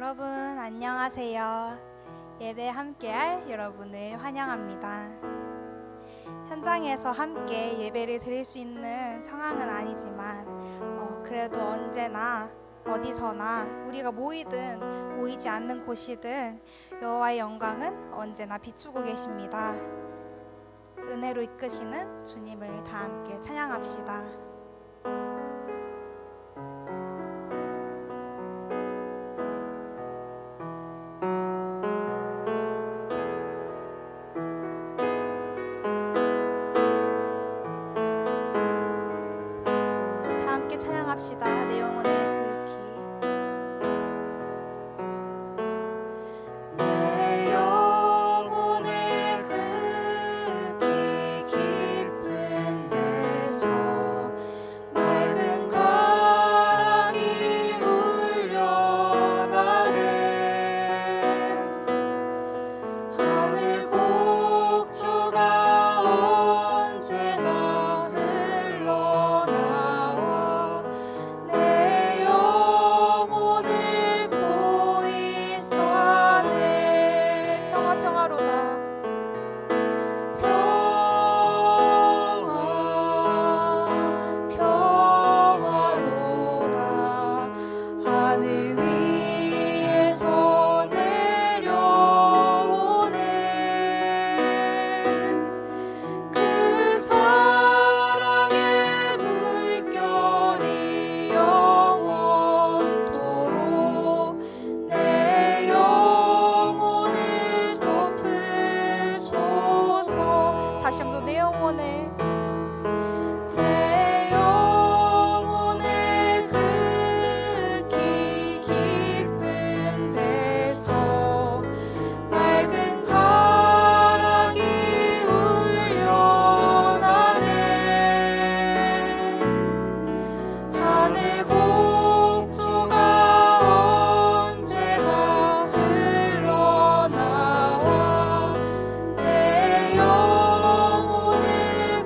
여러분 안녕하세요. 예배 함께할 여러분을 환영합니다. 현장에서 함께 예배를 드릴 수 있는 상황은 아니지만 그래도 언제나 어디서나 우리가 모이든 모이지 않는 곳이든 여호와의 영광은 언제나 비추고 계십니다. 은혜로 이끄시는 주님을 다 함께 찬양합시다. 합시다. 내 영혼의 그 길. 내 영혼의 그 길 깊은 데서 맑은 가락이 울려나네. 하늘 곡조가 언제나 흘러나와 내 영혼을 고이 싸네. 평화로다. 평화로다. 하늘 위에서 내려오네. 그 사랑의 물결이 영원토록 내 영혼을 덮으소서. 다시 한번 내 영혼을 내 영혼의 그 길 깊은 데서 맑은 가락이 울려나네. 하늘 곡조가 언제나 흘러나와 내 영혼을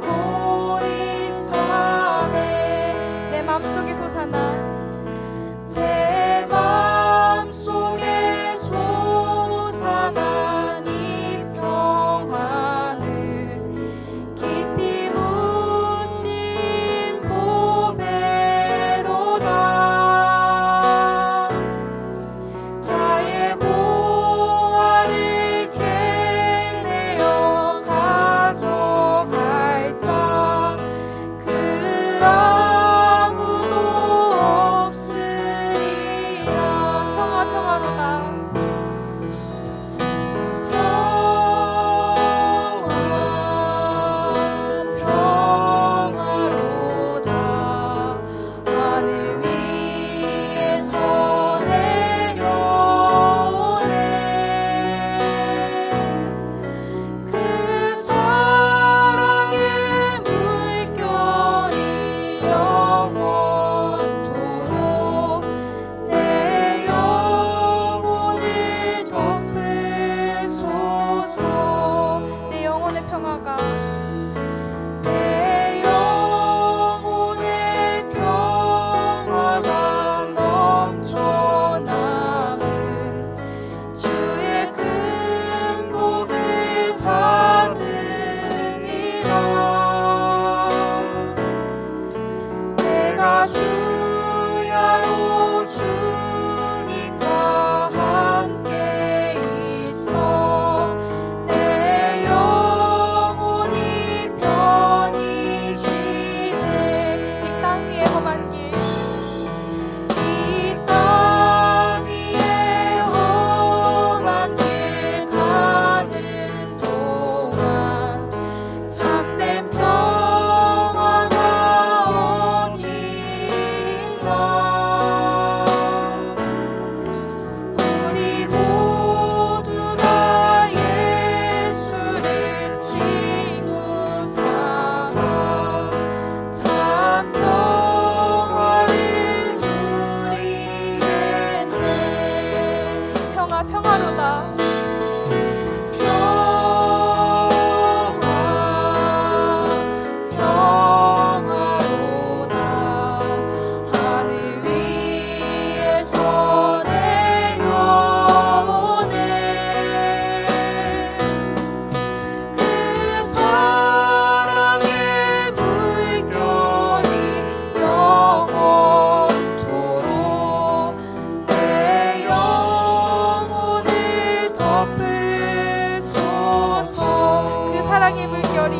사랑의 물결이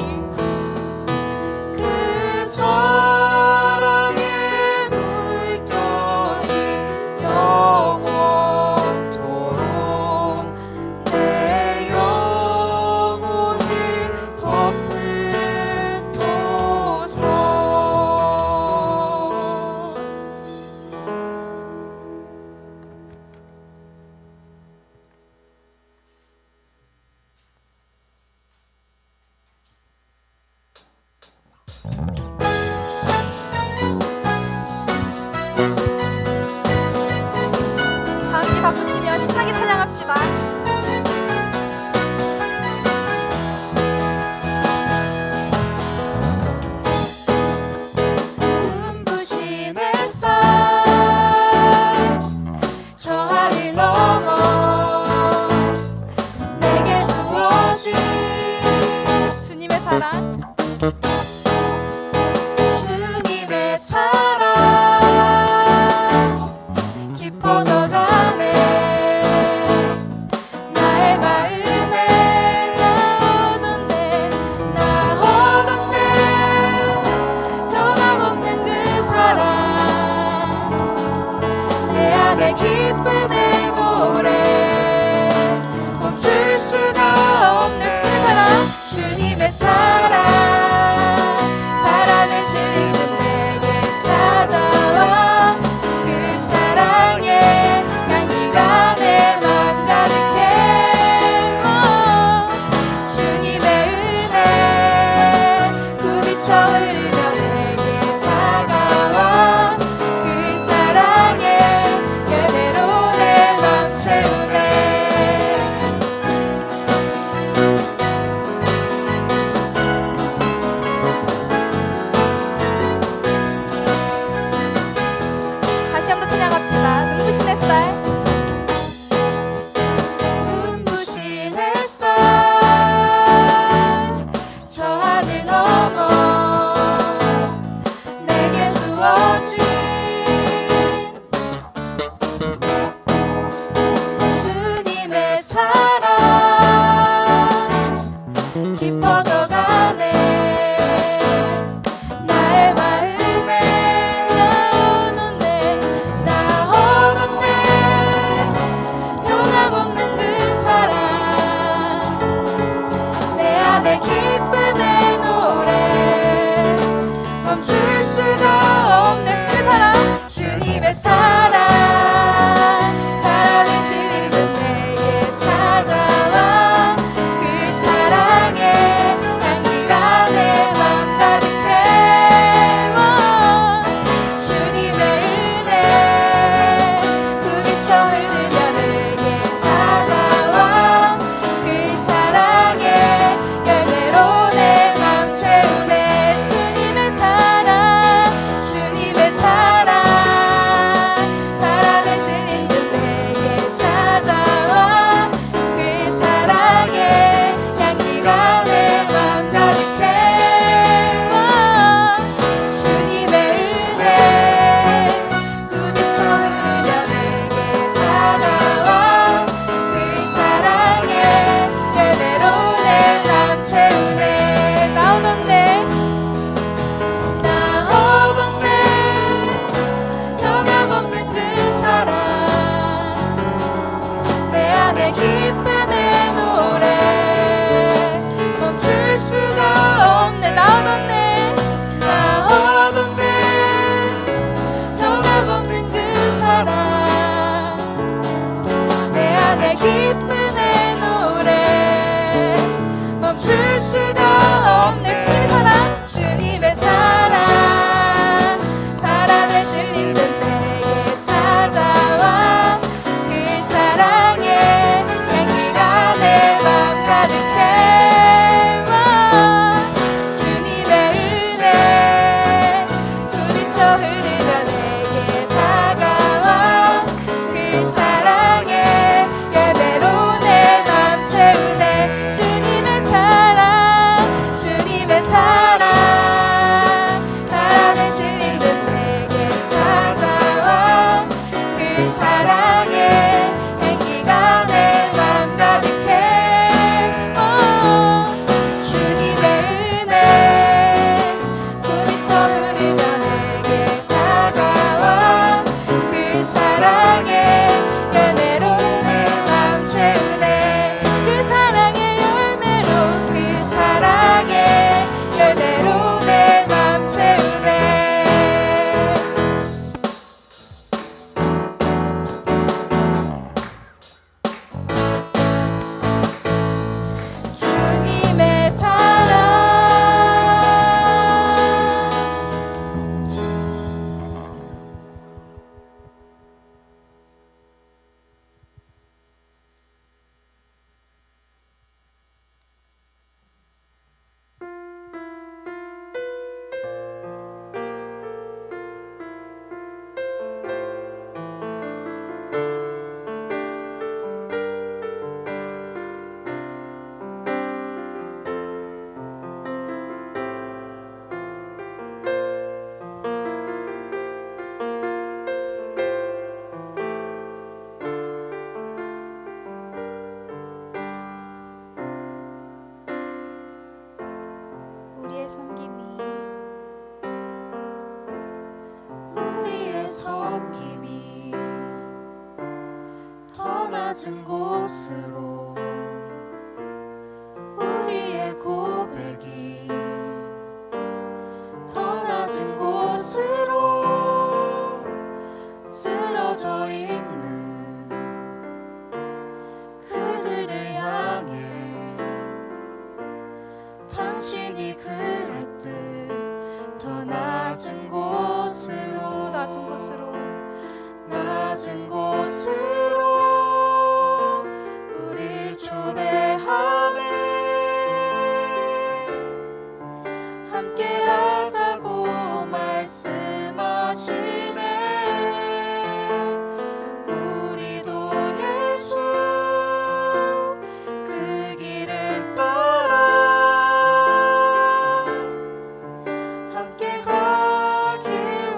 그 사랑의 물결이 영원토록 내 영혼을 덮으소서. 다 함께 박수치며 신나게 찬양합시다. 눈부신 햇살 저 하늘 넘어 내게 주어진 주님의 사랑 주님의 사랑 깊어져가네. 나의 마음에 나오던데 나 허던데 변함없는 그 사랑 내 안에 기쁨의 노래 멈출 수가 없는 주님의 사랑 주님의 사랑 바람에 실리는 내게 찾아와 그 사랑의 향기가 내 맘 가득해. 주님의 은혜 굽이쳐 흘려 내게 다가와 그 사랑의 열매로 내 맘 채우네. 다시 한번 찬양합시다. 눈부신 햇살 눈부신 햇살 저 하늘 넘어 내게 주어진 주님의 사랑 깊어져가네. 나의 마음에 나오는데 나 허건데 변함없는 그 사랑 내 안에 기쁨의 노래 멈출 수가 없는 주님의 사랑 주님의 사랑 바람에 실리는 내게 찾아와 그 사랑의 향기가 내 맘 가득해. 주님의 은혜 굽이쳐 흘리며 내게 다가와 그 사랑의 열매로 내 맘 채우네. 주님의 사랑 낮은 곳으로 우리의 고백이 더 낮은 곳으로 쓰러져 있는 그들을 향해 당신이 그랬듯 더 낮은 곳으로 낮은 곳으로 낮은 곳으로 우릴 초대하네 함께 하자고 말씀하시네 우리도 예수 그 길을 따라 함께 가길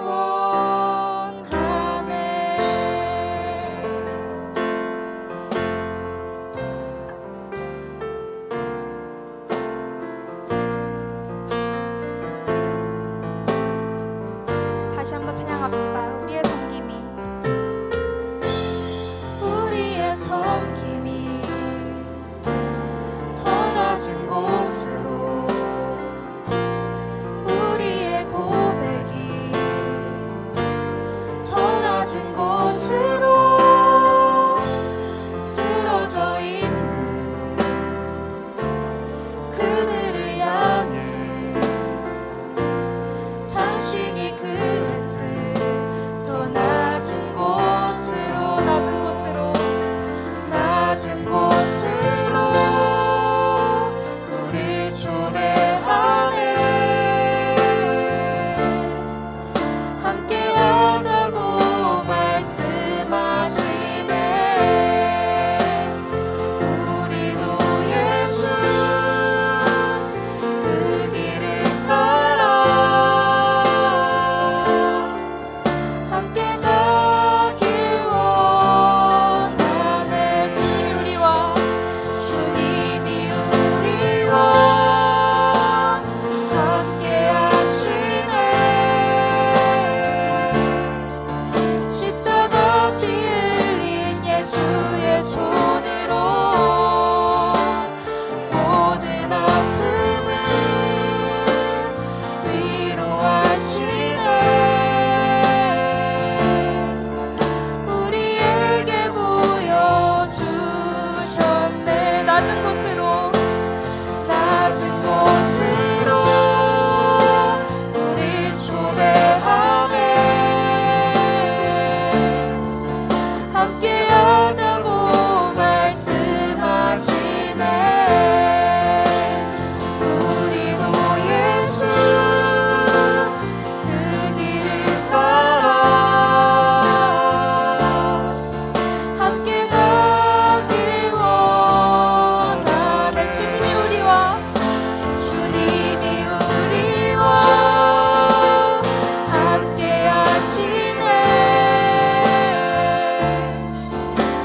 원하네. 다시 한번 찬양합시다. 우리의 섬김이 우리의 섬김이 더 낮은 곳으로 우리의 고백이 더 낮은 곳으로 쓰러져 있는 그들을 향해 당신이 그랬듯 더 낮은 곳으로 낮은 곳으로 낮은 곳으로 우릴 초대하네 함께 하자고 말씀하시네 우리도 예수 그 길을 따라 함께 가길 원하네 주님이 우리와 함께 하시네 십자가 피 흘린 예수의 손으로 모든 아픔을 위로하시네 우리에게 보여주셨네 낮은 곳으로 낮은 곳으로 우릴 초대하네 함께 하자고 말씀하시네 우리도 예수 그 길을 따라 함께 가길 원하네 주님이 우리와 함께 하시네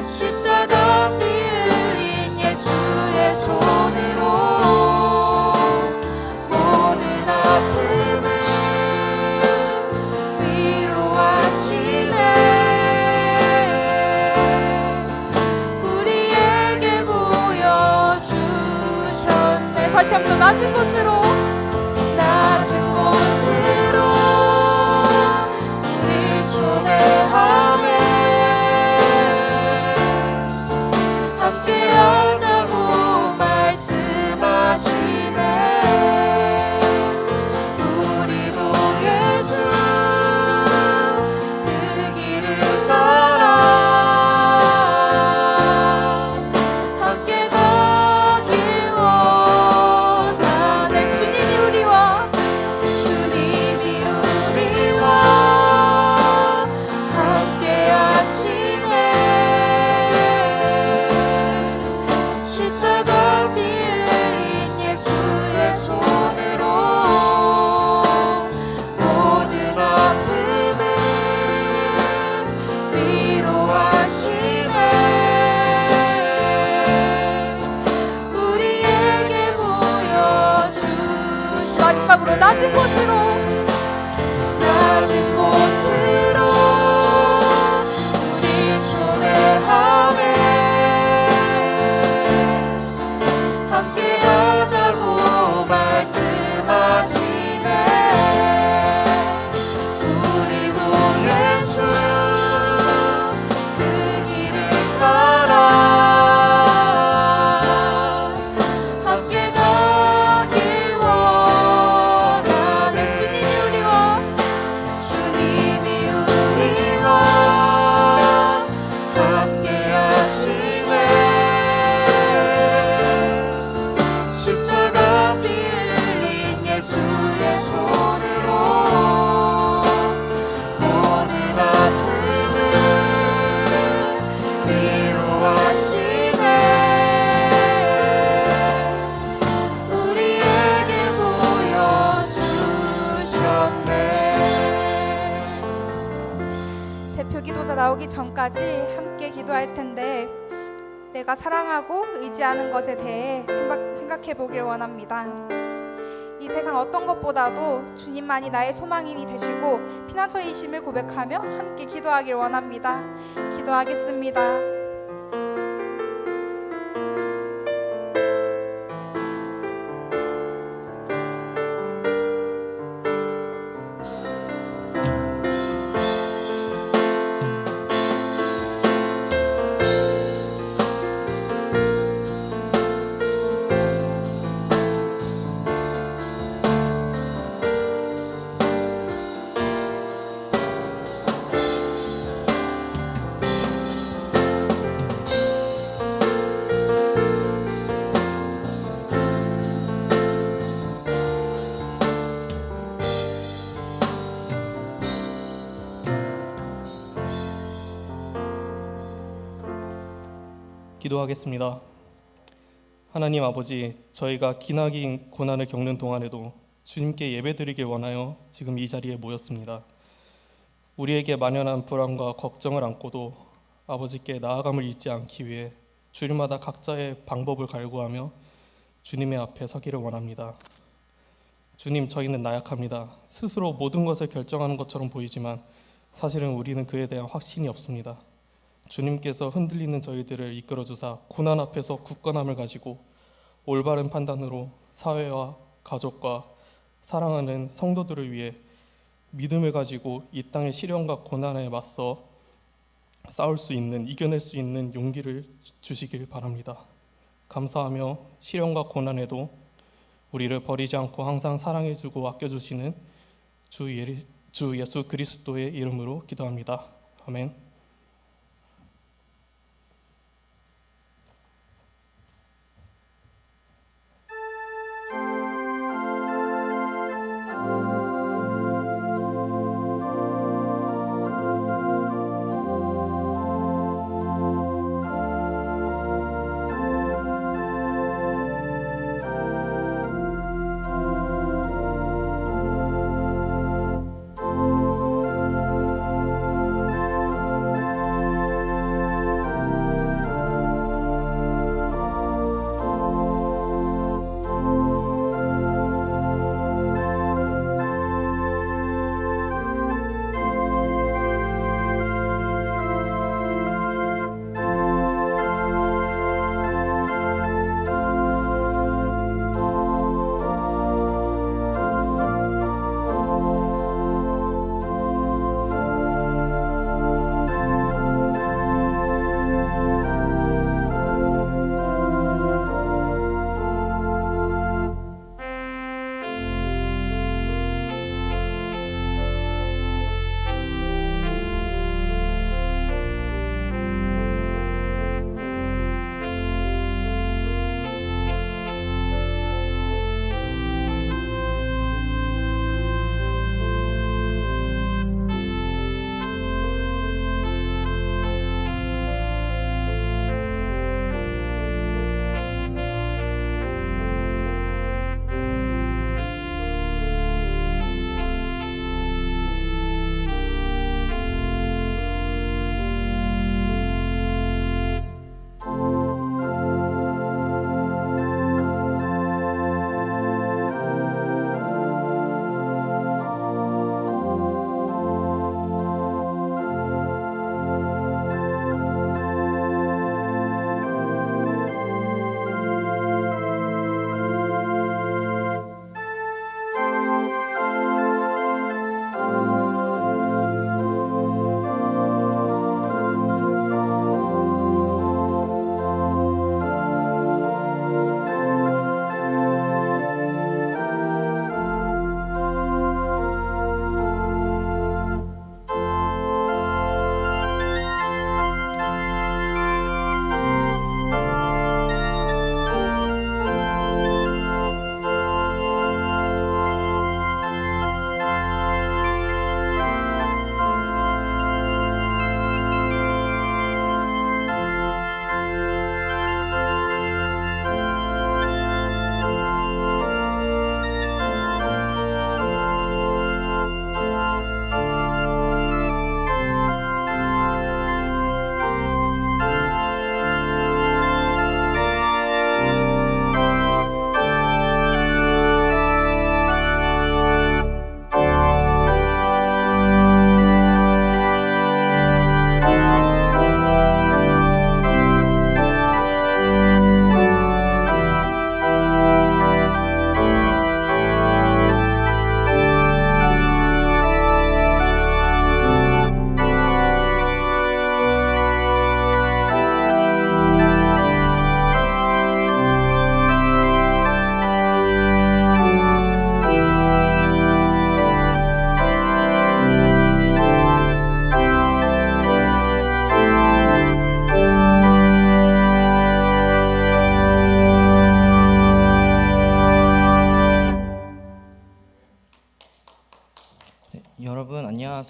십자가 피 흘린 예수의 손으로 모든 아픔을 위로하시네 우리에게 보여주셨네 다시 한번 낮은 곳으로 낮은 곳으로 우릴 초대하네 함께 하자고 말씀하시네 우리도 예수 그 길을 따라 함께 가길 원하네 주님이 우리와 함께 하시네 십자가 피 흘린 예수의 손으로 모든 아픔을 위로하시네 우리에게 보여주신 마지막으로 낮은 곳으로 낮은 곳으로 우리 초대하네 때까지 함께 기도할 텐데 내가 사랑하고 의지하는 것에 대해 생각해 보길 원합니다. 이 세상 어떤 것보다도 주님만이 나의 소망이 되시고 피난처이심을 고백하며 함께 기도하길 원합니다. 기도하겠습니다. 기도하겠습니다. 하나님 아버지, 저희가 기나긴 고난을 겪는 동안에도 주님께 예배드리길 원하여 지금 이 자리에 모였습니다. 우리에게 만연한 불안과 걱정을 안고도 아버지께 나아감을 잊지 않기 위해 주일마다 각자의 방법을 갈구하며 주님의 앞에 서기를 원합니다. 주님, 저희는 나약합니다. 스스로 모든 것을 결정하는 것처럼 보이지만 사실은 우리는 그에 대한 확신이 없습니다. 주님께서 흔들리는 저희들을 이끌어주사 고난 앞에서 굳건함을 가지고 올바른 판단으로 사회와 가족과 사랑하는 성도들을 위해 믿음을 가지고 이 땅의 시련과 고난에 맞서 싸울 수 있는, 이겨낼 수 있는 용기를 주시길 바랍니다. 감사하며 시련과 고난에도 우리를 버리지 않고 항상 사랑해주고 아껴주시는 주 예수 그리스도의 이름으로 기도합니다. 아멘.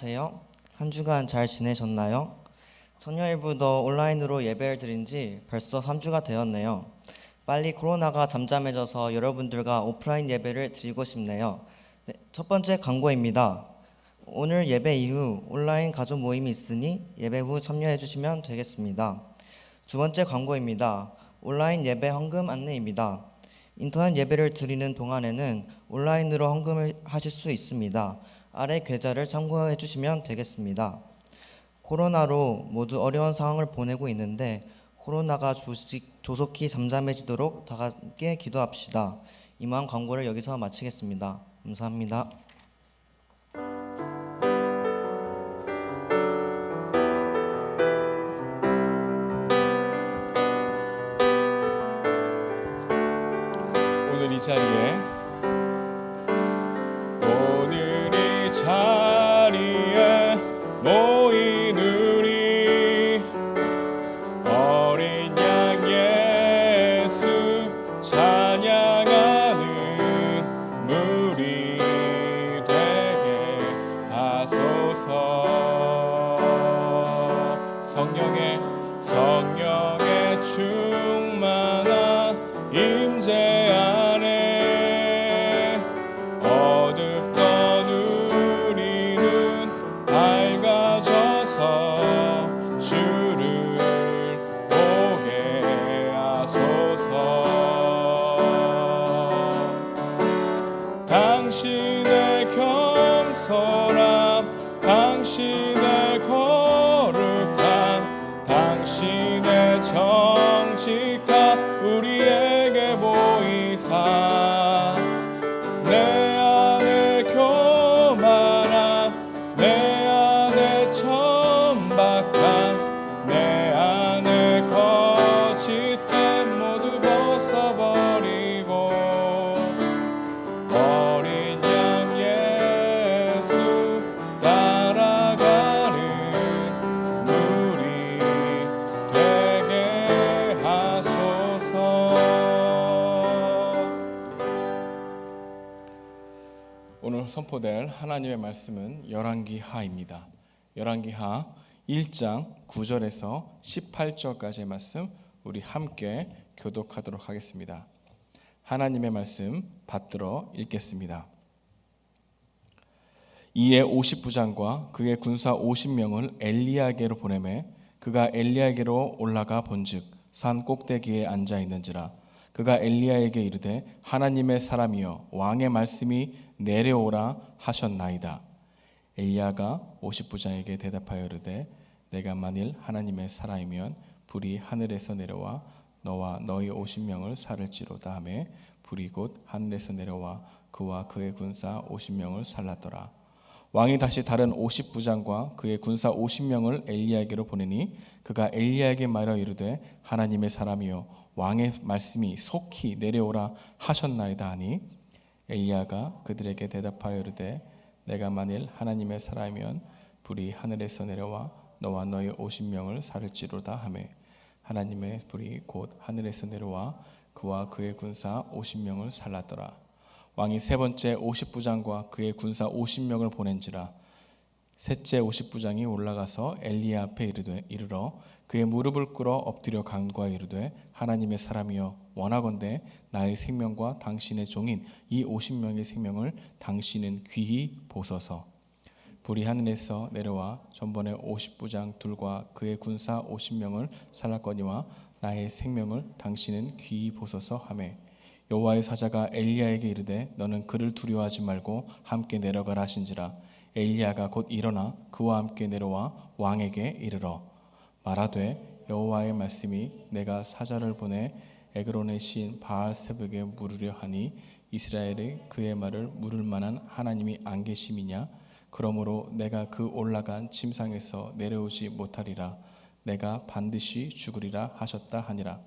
안녕하세요. 한 주간 잘 지내셨나요? 청년일부도 온라인으로 예배를 드린 지 벌써 3주가 되었네요. 빨리 코로나가 잠잠해져서 여러분들과 오프라인 예배를 드리고 싶네요. 네, 첫 번째 광고입니다. 오늘 예배 이후 온라인 가족 모임이 있으니 예배 후 참여해 주시면 되겠습니다. 두 번째 광고입니다. 온라인 예배 헌금 안내입니다. 인터넷 예배를 드리는 동안에는 온라인으로 헌금을 하실 수 있습니다. 아래 계좌를 참고해 주시면 되겠습니다. 코로나로 모두 어려운 상황을 보내고 있는데 코로나가 조속히 잠잠해지도록 다 함께 기도합시다. 이만 광고를 여기서 마치겠습니다. 감사합니다. 오늘 이 자리에 모인 우리 어린 양 예수 찬양하는 무리 되게 하소서. 성령의 충만한 임재 안에 어둡던 우리는 밝아져서 주를 보게 하소서. 당신의 겸손함, 당신의 거룩함, 당신의 정직함 우리에게 보이사 내 안에 교만함, 내 안에 천박함, 내 안에 거짓됨 모두 벗어버리고 어린 양 예수 따라가는 우리 되게 하소서. 오늘 선포될 하나님의 말씀은 열왕기하입니다. 열왕기하 1장 9절에서 18절까지의 말씀 우리 함께 교독하도록 하겠습니다. 하나님의 말씀 받들어 읽겠습니다. 이에 50부장과 그의 군사 50명을 엘리야에게로 보내매 그가 엘리야에게로 올라가 본즉 산 꼭대기에 앉아 있는지라. 그가 엘리야에게 이르되 하나님의 사람이여 왕의 말씀이 내려오라 하셨나이다. 엘리야가 50부장에게 대답하여 이르되 내가 만일 하나님의 사람이면 불이 하늘에서 내려와 너와 너희 50명을 살을지로다 하매 불이 곧 하늘에서 내려와 그와 그의 군사 50명을 살랐더라. 왕이 다시 다른 50부장과 그의 군사 50명을 엘리야에게로 보내니 그가 엘리야에게 말하여 이르되 하나님의 사람이여 왕의 말씀이 속히 내려오라 하셨나이다 하니 엘리야가 그들에게 대답하여 이르되 내가 만일 하나님의 사람이면 불이 하늘에서 내려와 너와 너희 50명을 살을지로다 하매 하나님의 불이 곧 하늘에서 내려와 그와 그의 군사 50명을 살랐더라. 왕이 세 번째 50부장과 그의 군사 50명을 보낸지라. 셋째 50부장이 올라가서 엘리야 앞에 이르러 그의 무릎을 꿇어 엎드려 간구하여 이르되 하나님의 사람이여 원하건대 나의 생명과 당신의 종인 이 50명의 생명을 당신은 귀히 보소서. 불이 하늘에서 내려와 전번에 50부장 둘과 그의 군사 50명을 살랐거니와 나의 생명을 당신은 귀히 보소서 하매 여호와의 사자가 엘리야에게 이르되 너는 그를 두려워하지 말고 함께 내려가라 하신지라. 엘리야가 곧 일어나 그와 함께 내려와 왕에게 이르러 말하되 여호와의 말씀이 내가 사자를 보내 에그론의 시인 바알세불에게 물으려 하니 이스라엘의 그의 말을 물을 만한 하나님이 안 계심이냐. 그러므로 내가 그 올라간 침상에서 내려오지 못하리라. 내가 반드시 죽으리라 하셨다 하니라.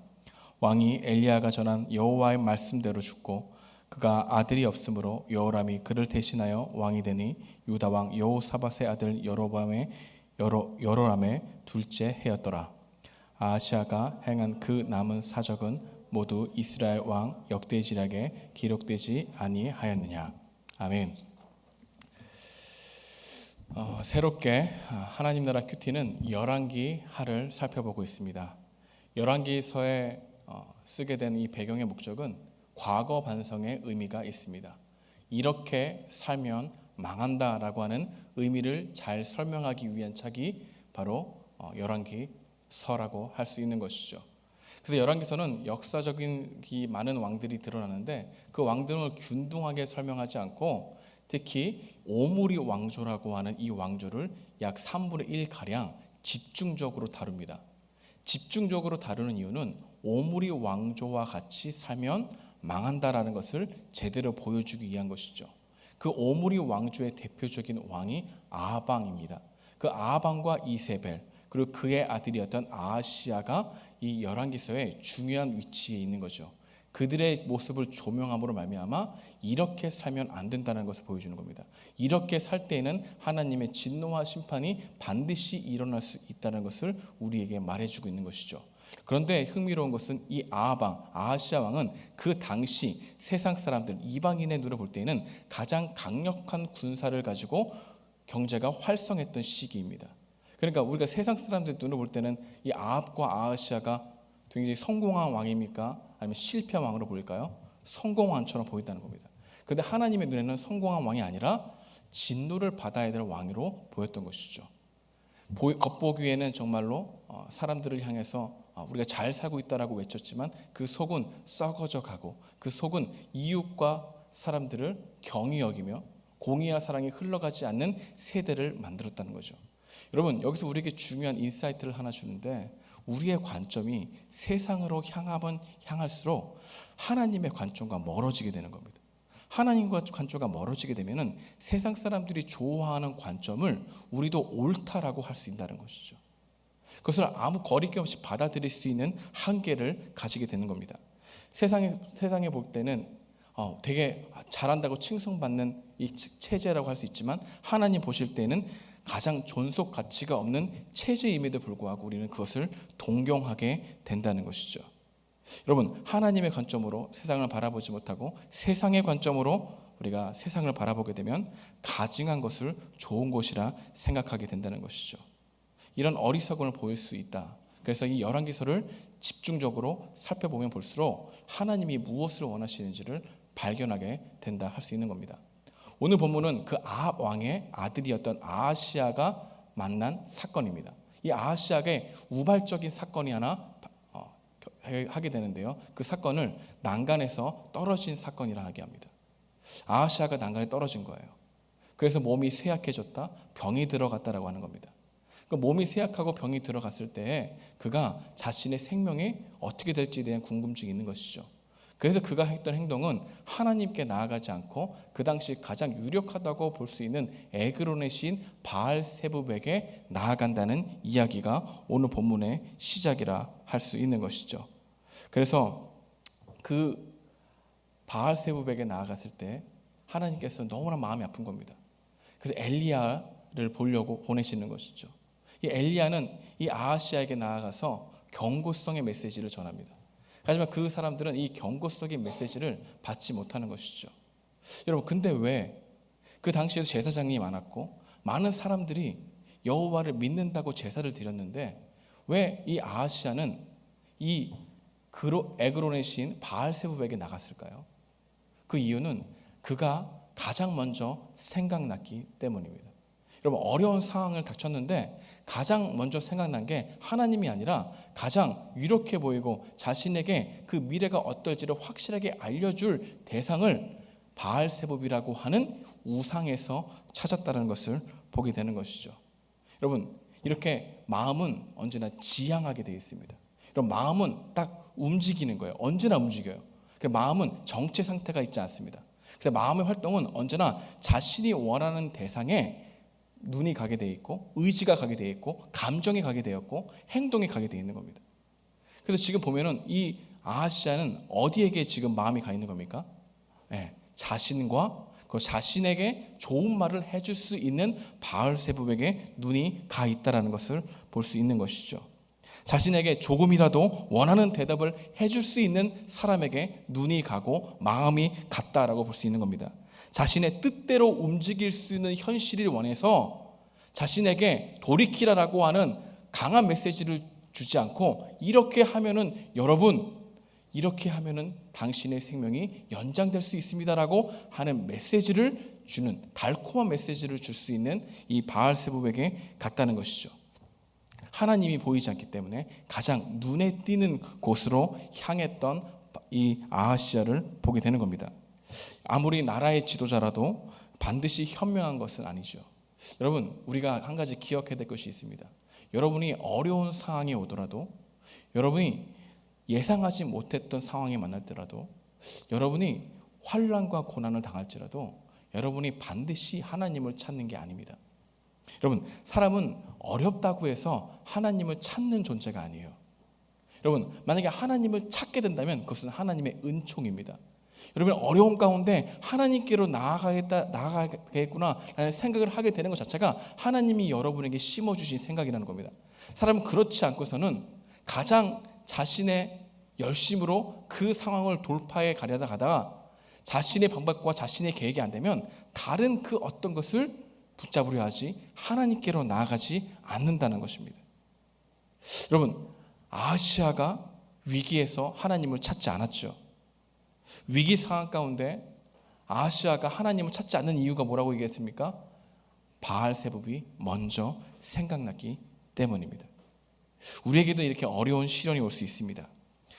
왕이 엘리야가 전한 여호와의 말씀대로 죽고 그가 아들이 없으므로 여호람이 그를 대신하여 왕이 되니 유다 왕 여호사밧의 아들 여로람의 둘째 해였더라. 아하시아가 행한 그 남은 사적은 모두 이스라엘 왕 역대지략에 기록되지 아니하였느냐. 아멘. 새롭게 하나님 나라 큐티는 열왕기 하를 살펴보고 있습니다. 열왕기서에 쓰게 된 이 배경의 목적은 과거 반성의 의미가 있습니다. 이렇게 살면 망한다라고 하는 의미를 잘 설명하기 위한 책이 바로 열왕기서라고 할 수 있는 것이죠. 그래서 열왕기서는 역사적인 많은 왕들이 드러나는데 그 왕들을 균등하게 설명하지 않고 특히 오므리 왕조라고 하는 이 왕조를 약 3분의 1 가량 집중적으로 다룹니다. 집중적으로 다루는 이유는 오므리 왕조와 같이 살면 망한다라는 것을 제대로 보여주기 위한 것이죠. 그 오므리 왕조의 대표적인 왕이 아합왕입니다. 그 아합왕과 이세벨 그리고 그의 아들이었던 아하시야가 이 열왕기서에 중요한 위치에 있는 거죠. 그들의 모습을 조명함으로 말미암아 이렇게 살면 안 된다는 것을 보여주는 겁니다. 이렇게 살 때에는 하나님의 진노와 심판이 반드시 일어날 수 있다는 것을 우리에게 말해주고 있는 것이죠. 그런데 흥미로운 것은 이 아합왕, 아하시야 왕은 그 당시 세상 사람들, 이방인의 눈으로 볼 때에는 가장 강력한 군사를 가지고 경제가 활성했던 시기입니다. 그러니까 우리가 세상 사람들 눈으로 볼 때는 이 아합과 아하시야가 굉장히 성공한 왕입니까? 아니면 실패한 왕으로 보일까요? 성공한 왕처럼 보인다는 겁니다. 그런데 하나님의 눈에는 성공한 왕이 아니라 진노를 받아야 될 왕으로 보였던 것이죠. 겉보기에는 정말로 사람들을 향해서 우리가 잘 살고 있다라고 외쳤지만 그 속은 썩어져 가고 그 속은 이웃과 사람들을 경히 여기며 공의와 사랑이 흘러가지 않는 세대를 만들었다는 거죠. 여러분, 여기서 우리에게 중요한 인사이트를 하나 주는데 우리의 관점이 세상으로 향하면 향할수록 하나님의 관점과 멀어지게 되는 겁니다. 하나님과 관점과 멀어지게 되면은 세상 사람들이 좋아하는 관점을 우리도 옳다라고 할 수 있다는 것이죠. 그것을 아무 거리낌 없이 받아들일 수 있는 한계를 가지게 되는 겁니다. 세상에 볼 때는 되게 잘한다고 칭송받는 이 체제라고 할 수 있지만 하나님 보실 때는 가장 존속 가치가 없는 체제임에도 불구하고 우리는 그것을 동경하게 된다는 것이죠. 여러분, 하나님의 관점으로 세상을 바라보지 못하고 세상의 관점으로 우리가 세상을 바라보게 되면 가증한 것을 좋은 것이라 생각하게 된다는 것이죠. 이런 어리석음을 보일 수 있다. 그래서 이 열왕기서를 집중적으로 살펴보면 볼수록 하나님이 무엇을 원하시는지를 발견하게 된다 할 수 있는 겁니다. 오늘 본문은 그 아합 왕의 아들이었던 아하시야가 만난 사건입니다. 이 아하시야의 우발적인 사건이 하나 하게 되는데요. 그 사건을 난간에서 떨어진 사건이라 하게 합니다. 아하시야가 난간에 떨어진 거예요. 그래서 몸이 쇠약해졌다, 병이 들어갔다라고 하는 겁니다. 그 몸이 쇠약하고 병이 들어갔을 때 그가 자신의 생명이 어떻게 될지에 대한 궁금증이 있는 것이죠. 그래서 그가 했던 행동은 하나님께 나아가지 않고 그 당시 가장 유력하다고 볼 수 있는 에그론의 신 바알세붑에게 나아간다는 이야기가 오늘 본문의 시작이라 할 수 있는 것이죠. 그래서 그 바알세붑에게 나아갔을 때 하나님께서 너무나 마음이 아픈 겁니다. 그래서 엘리야를 보려고 보내시는 것이죠. 이 엘리야는 이 아하시야에게 나아가서 경고성의 메시지를 전합니다. 하지만 그 사람들은 이 경고성의 메시지를 받지 못하는 것이죠. 여러분, 근데 왜 그 당시에도 제사장이 많았고 많은 사람들이 여호와를 믿는다고 제사를 드렸는데 왜 이 아하시야는 이 에그론의 신 바알세붑에게 나갔을까요? 그 이유는 그가 가장 먼저 생각났기 때문입니다. 여러분, 어려운 상황을 닥쳤는데 가장 먼저 생각난 게 하나님이 아니라 가장 유력해 보이고 자신에게 그 미래가 어떨지를 확실하게 알려줄 대상을 바알세붑이라고 하는 우상에서 찾았다는 것을 보게 되는 것이죠. 여러분, 이렇게 마음은 언제나 지향하게 되어 있습니다. 여러분, 마음은 딱 움직이는 거예요. 언제나 움직여요. 마음은 정체 상태가 있지 않습니다. 그래서 마음의 활동은 언제나 자신이 원하는 대상에 눈이 가게 되어 있고 의지가 가게 되어 있고 감정이 가게 되었고 행동이 가게 되어 있는 겁니다. 그래서 지금 보면은 이 아하시야는 어디에게 지금 마음이 가 있는 겁니까? 자신과 그 자신에게 좋은 말을 해줄 수 있는 바알세붑에게 눈이 가 있다라는 것을 볼 수 있는 것이죠. 자신에게 조금이라도 원하는 대답을 해줄 수 있는 사람에게 눈이 가고 마음이 갔다라고 볼 수 있는 겁니다. 자신의 뜻대로 움직일 수 있는 현실을 원해서 자신에게 돌이키라라고 하는 강한 메시지를 주지 않고 이렇게 하면은 여러분 이렇게 하면은 당신의 생명이 연장될 수 있습니다라고 하는 메시지를 주는 달콤한 메시지를 줄 수 있는 이 바알세불에게 갔다는 것이죠. 하나님이 보이지 않기 때문에 가장 눈에 띄는 곳으로 향했던 이 아하시야를 보게 되는 겁니다. 아무리 나라의 지도자라도 반드시 현명한 것은 아니죠. 여러분, 우리가 한 가지 기억해야 될 것이 있습니다. 여러분이 어려운 상황이 오더라도, 여러분이 예상하지 못했던 상황에 만날더라도, 여러분이 환난과 고난을 당할지라도 여러분이 반드시 하나님을 찾는 게 아닙니다. 여러분, 사람은 어렵다고 해서 하나님을 찾는 존재가 아니에요. 여러분, 만약에 하나님을 찾게 된다면 그것은 하나님의 은총입니다. 여러분, 어려움 가운데 하나님께로 나아가겠구나 라는 생각을 하게 되는 것 자체가 하나님이 여러분에게 심어주신 생각이라는 겁니다. 사람은 그렇지 않고서는 가장 자신의 열심으로 그 상황을 돌파해 가려다 가다가 자신의 방법과 자신의 계획이 안 되면 다른 그 어떤 것을 붙잡으려 하지 하나님께로 나아가지 않는다는 것입니다. 여러분, 아하시야가 위기에서 하나님을 찾지 않았죠. 위기 상황 가운데 아하시야가 하나님을 찾지 않는 이유가 뭐라고 얘기했습니까? 바알세불이 먼저 생각났기 때문입니다. 우리에게도 이렇게 어려운 시련이 올 수 있습니다.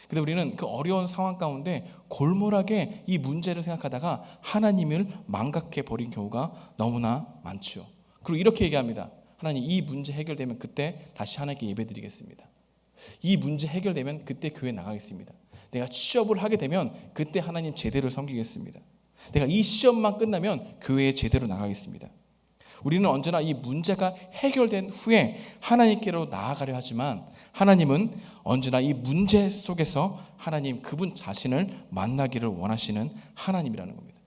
근데 우리는 그 어려운 상황 가운데 골몰하게 이 문제를 생각하다가 하나님을 망각해 버린 경우가 너무나 많죠. 그리고 이렇게 얘기합니다. 하나님, 이 문제 해결되면 그때 다시 하나님께 예배드리겠습니다. 이 문제 해결되면 그때 교회 나가겠습니다. 내가 취업을 하게 되면 그때 하나님 제대로 섬기겠습니다. 내가 이 시험만 끝나면 교회에 제대로 나가겠습니다. 우리는 언제나 이 문제가 해결된 후에 하나님께로 나아가려 하지만 하나님은 언제나 이 문제 속에서 하나님 그분 자신을 만나기를 원하시는 하나님이라는 겁니다.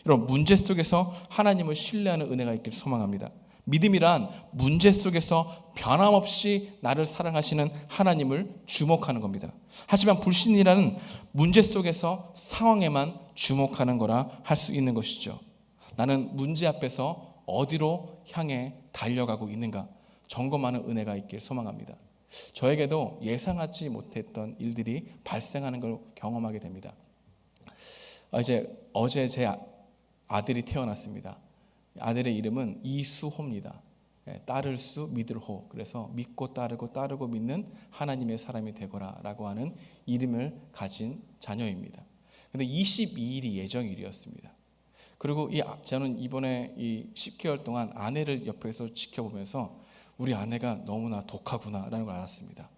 여러분, 문제 속에서 하나님을 신뢰하는 은혜가 있길 소망합니다. 믿음이란 문제 속에서 변함없이 나를 사랑하시는 하나님을 주목하는 겁니다. 하지만 불신이라는 문제 속에서 상황에만 주목하는 거라 할 수 있는 것이죠. 나는 문제 앞에서 어디로 향해 달려가고 있는가 점검하는 은혜가 있길 소망합니다. 저에게도 예상하지 못했던 일들이 발생하는 걸 경험하게 됩니다. 어제 제 아들이 태어났습니다. 아들의 이름은 이수호입니다. 따를 수 믿을 호. 그래서 믿고 따르고 믿는 하나님의 사람이 되거라 라고 하는 이름을 가진 자녀입니다. 근데 22일이 예정일이었습니다. 그리고 저는 이번에 이 10개월 동안 아내를 옆에서 지켜보면서 우리 아내가 너무나 독하구나라는 걸 알았습니다.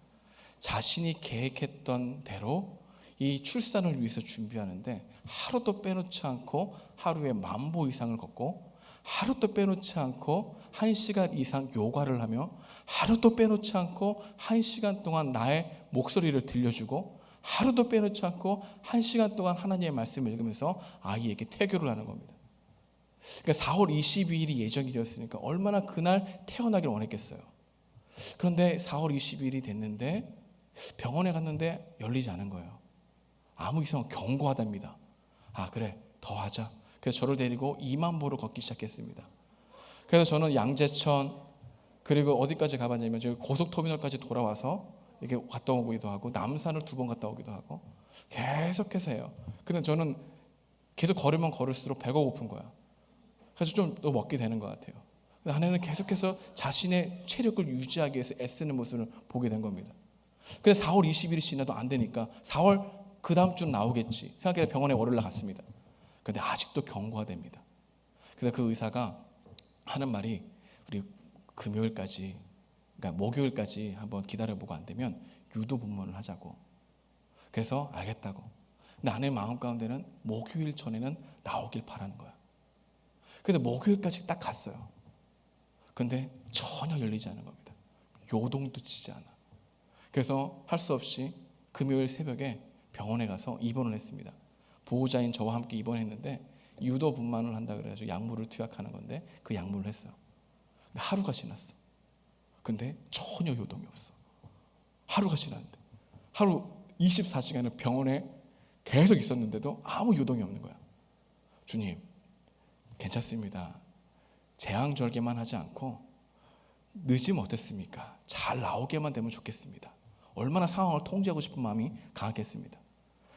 자신이 계획했던 대로 이 출산을 위해서 준비하는데 하루도 빼놓지 않고 하루에 10,000보 이상을 걷고 하루도 빼놓지 않고 1시간 이상 요가를 하며 하루도 빼놓지 않고 1시간 동안 나의 목소리를 들려주고 하루도 빼놓지 않고 1시간 동안 하나님의 말씀을 읽으면서 아이에게 태교를 하는 겁니다. 그러니까 4월 22일이 예정일이었으니까 얼마나 그날 태어나길 원했겠어요. 그런데 4월 22일이 됐는데 병원에 갔는데 열리지 않은 거예요. 아무 이상 경고하답니다. 아, 그래, 더 하자. 그래서 저를 데리고 20,000보를 걷기 시작했습니다. 그래서 저는 양재천 그리고 어디까지 가봤냐면 저기 고속터미널까지 돌아와서 이렇게 갔다 오기도 하고 남산을 2번 갔다 오기도 하고 계속해서 해요. 근데 저는 계속 걸으면 걸을수록 배가 고픈 거야. 그래서 좀 또 먹게 되는 것 같아요. 아내는 계속해서 자신의 체력을 유지하기 위해서 애쓰는 모습을 보게 된 겁니다. 근데 4월 20일이 지나도 안 되니까 4월 그 다음 주 나오겠지 생각해서 병원에 월요일날 갔습니다. 근데 아직도 경고가 됩니다. 그래서 그 의사가 하는 말이 우리 금요일까지, 그러니까 목요일까지 한번 기다려보고 안 되면 유도 분문을 하자고. 그래서 알겠다고. 근데 아내 마음 가운데는 목요일 전에는 나오길 바라는 거야. 그래서 목요일까지 딱 갔어요. 근데 전혀 열리지 않은 겁니다. 요동도 치지 않아. 그래서 할 수 없이 금요일 새벽에 병원에 가서 입원을 했습니다. 보호자인 저와 함께 입원했는데 유도 분만을 한다 그래가지고 약물을 투약하는 건데 그 약물을 했어요. 근데 하루가 지났어. 근데 전혀 요동이 없어. 하루가 지났는데 하루 24시간을 병원에 계속 있었는데도 아무 요동이 없는 거야. 주님, 괜찮습니다. 재앙절개만 하지 않고 늦으면 어땠습니까? 잘 나오게만 되면 좋겠습니다. 얼마나 상황을 통제하고 싶은 마음이 강하겠습니다.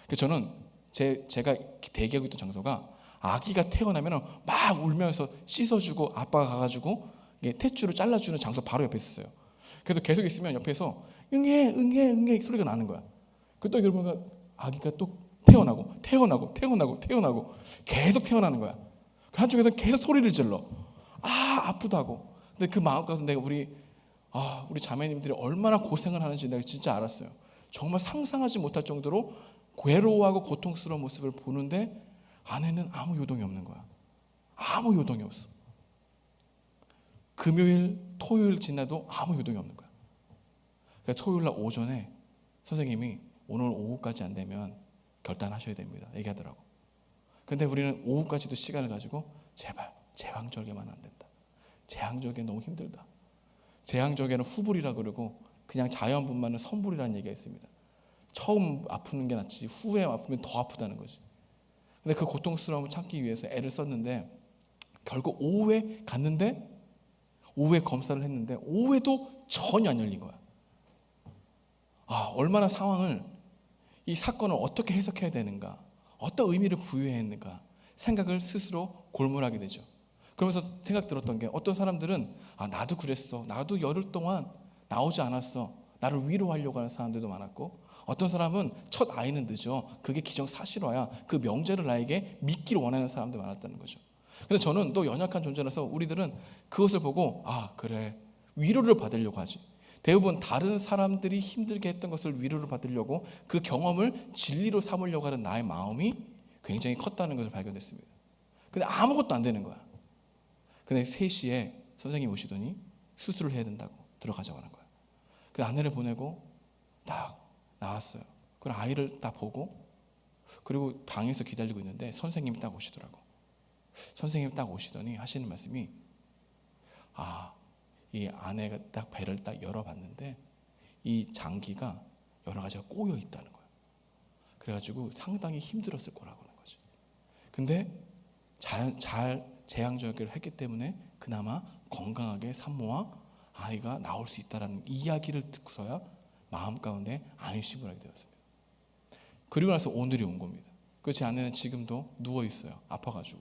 그래서 저는 제가 대기하고 있던 장소가 아기가 태어나면 막 울면서 씻어주고 아빠가 가가지고 탯줄을 잘라주는 장소 바로 옆에 있었어요. 그래서 계속 있으면 옆에서 응애 응애 응애 소리가 나는 거야. 그또 여러분 아기가 또 태어나고 계속 태어나는 거야. 한쪽에서 계속 소리를 질러. 아프다고. 근데 그 마음 가운데 내가 우리 자매님들이 얼마나 고생을 하는지 내가 진짜 알았어요. 정말 상상하지 못할 정도로 괴로워하고 고통스러운 모습을 보는데 아내는 아무 요동이 없는 거야. 아무 요동이 없어. 금요일, 토요일 지나도 아무 요동이 없는 거야. 그러니까 토요일 날 오전에 선생님이 오늘 오후까지 안 되면 결단하셔야 됩니다. 얘기하더라고. 근데 우리는 오후까지도 시간을 가지고 제발 제왕절개만 안 된다. 제왕절개 너무 힘들다. 제왕절개는 후불이라 그러고 그냥 자연분만은 선불이라는 얘기가 있습니다. 처음 아프는 게 낫지 후에 아프면 더 아프다는 거지. 근데 그 고통스러움을 참기 위해서 애를 썼는데 결국 오후에 갔는데 오후에 검사를 했는데 오후에도 전혀 안 열린 거야. 얼마나 상황을 이 사건을 어떻게 해석해야 되는가, 어떤 의미를 부여해야 했는가 생각을 스스로 골몰하게 되죠. 그러면서 생각 들었던 게 어떤 사람들은 나도 그랬어, 나도 열흘 동안 나오지 않았어, 나를 위로하려고 하는 사람들도 많았고, 어떤 사람은 첫 아이는 늦어, 그게 기정사실화야, 그 명제를 나에게 믿기를 원하는 사람도 많았다는 거죠. 근데 저는 또 연약한 존재라서 우리들은 그것을 보고 그래 위로를 받으려고 하지. 대부분 다른 사람들이 힘들게 했던 것을 위로를 받으려고 그 경험을 진리로 삼으려고 하는 나의 마음이 굉장히 컸다는 것을 발견했습니다. 근데 아무것도 안 되는 거야. 근데 3시에 선생님이 오시더니 수술을 해야 된다고 들어가자고 하는 거야. 그 아내를 보내고 딱 나왔어요. 그리고 아이를 딱 보고 그리고 방에서 기다리고 있는데 선생님이 딱 오시더라고. 선생님이 딱 오시더니 하시는 말씀이 이 아내가 딱 배를 딱 열어봤는데 이 장기가 여러 가지가 꼬여 있다는 거야. 그래가지고 상당히 힘들었을 거라고 하는 거지. 근데 잘 제왕절개를 했기 때문에 그나마 건강하게 산모와 아이가 나올 수 있다라는 이야기를 듣고서야 마음 가운데 안심을 하게 되었습니다. 그리고 나서 오늘이 온 겁니다. 그 제 아내는 지금도 누워 있어요. 아파가지고.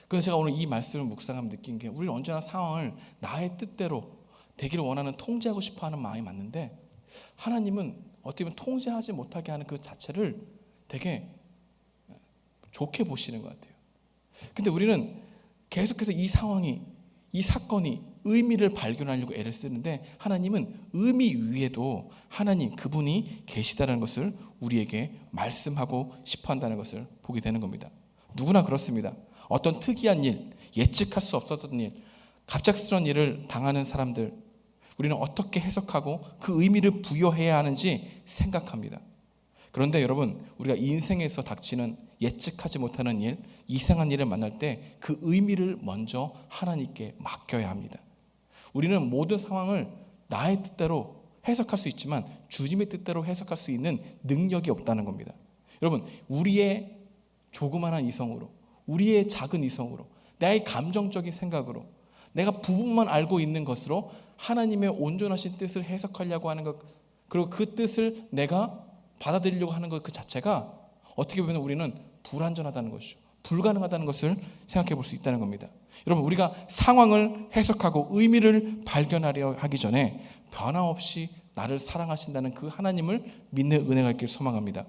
그래서 제가 오늘 이 말씀을 묵상하면 느낀 게 우리는 언제나 상황을 나의 뜻대로 되기를 원하는 통제하고 싶어하는 마음이 맞는데 하나님은 어떻게 보면 통제하지 못하게 하는 그 자체를 되게 좋게 보시는 것 같아요. 근데 우리는 계속해서 이 상황이 이 사건이 의미를 발견하려고 애를 쓰는데 하나님은 의미 위에도 하나님 그분이 계시다는 것을 우리에게 말씀하고 싶어한다는 것을 보게 되는 겁니다. 누구나 그렇습니다. 어떤 특이한 일, 예측할 수 없었던 일, 갑작스러운 일을 당하는 사람들, 우리는 어떻게 해석하고 그 의미를 부여해야 하는지 생각합니다. 그런데 여러분, 우리가 인생에서 닥치는 예측하지 못하는 일, 이상한 일을 만날 때 그 의미를 먼저 하나님께 맡겨야 합니다. 우리는 모든 상황을 나의 뜻대로 해석할 수 있지만 주님의 뜻대로 해석할 수 있는 능력이 없다는 겁니다. 여러분, 우리의 조그마한 이성으로, 우리의 작은 이성으로, 나의 감정적인 생각으로, 내가 부분만 알고 있는 것으로 하나님의 온전하신 뜻을 해석하려고 하는 것, 그리고 그 뜻을 내가 받아들이려고 하는 것 그 자체가 어떻게 보면 우리는 불완전하다는 것이죠. 불가능하다는 것을 생각해 볼 수 있다는 겁니다. 여러분, 우리가 상황을 해석하고 의미를 발견하려 하기 전에 변함없이 나를 사랑하신다는 그 하나님을 믿는 은혜가 있기를 소망합니다.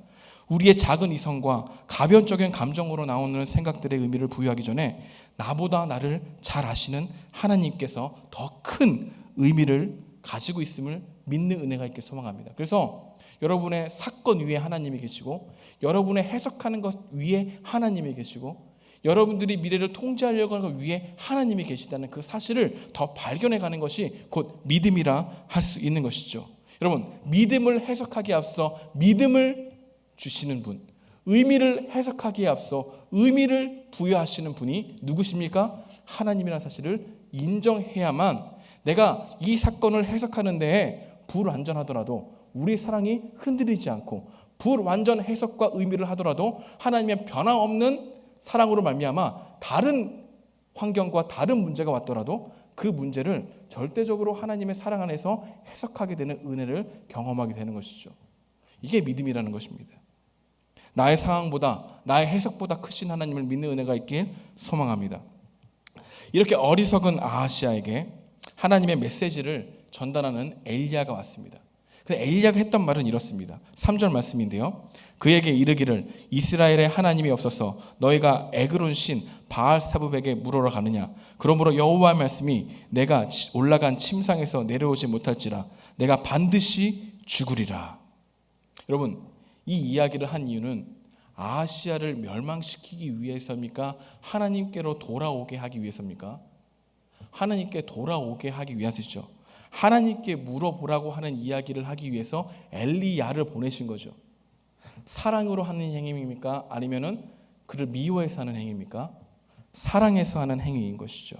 우리의 작은 이성과 가변적인 감정으로 나오는 생각들의 의미를 부여하기 전에 나보다 나를 잘 아시는 하나님께서 더 큰 의미를 가지고 있음을 믿는 은혜가 있기를 소망합니다. 그래서 여러분의 사건 위에 하나님이 계시고 여러분의 해석하는 것 위에 하나님이 계시고 여러분들이 미래를 통제하려고 하는 것 위에 하나님이 계시다는 그 사실을 더 발견해가는 것이 곧 믿음이라 할 수 있는 것이죠. 여러분, 믿음을 해석하기에 앞서 믿음을 주시는 분, 의미를 해석하기에 앞서 의미를 부여하시는 분이 누구십니까? 하나님이라는 사실을 인정해야만 내가 이 사건을 해석하는 데에 불완전하더라도 우리 사랑이 흔들리지 않고 불완전 해석과 의미를 하더라도 하나님의 변함없는 사랑으로 말미암아 다른 환경과 다른 문제가 왔더라도 그 문제를 절대적으로 하나님의 사랑 안에서 해석하게 되는 은혜를 경험하게 되는 것이죠. 이게 믿음이라는 것입니다. 나의 상황보다 나의 해석보다 크신 하나님을 믿는 은혜가 있길 소망합니다. 이렇게 어리석은 아하시아에게 하나님의 메시지를 전달하는 엘리야가 왔습니다. 근데 엘리야가 했던 말은 이렇습니다. 3절 말씀인데요. 그에게 이르기를 이스라엘의 하나님이 없어서 너희가 에그론 신 바알사붑에게 물으러 가느냐. 그러므로 여호와의 말씀이 내가 올라간 침상에서 내려오지 못할지라 내가 반드시 죽으리라. 여러분, 이 이야기를 한 이유는 아하시아를 멸망시키기 위해서입니까? 하나님께로 돌아오게 하기 위해서입니까? 하나님께 돌아오게 하기 위해서죠. 하나님께 물어보라고 하는 이야기를 하기 위해서 엘리야를 보내신 거죠. 사랑으로 하는 행위입니까? 아니면은 그를 미워해서 하는 행위입니까? 사랑해서 하는 행위인 것이죠.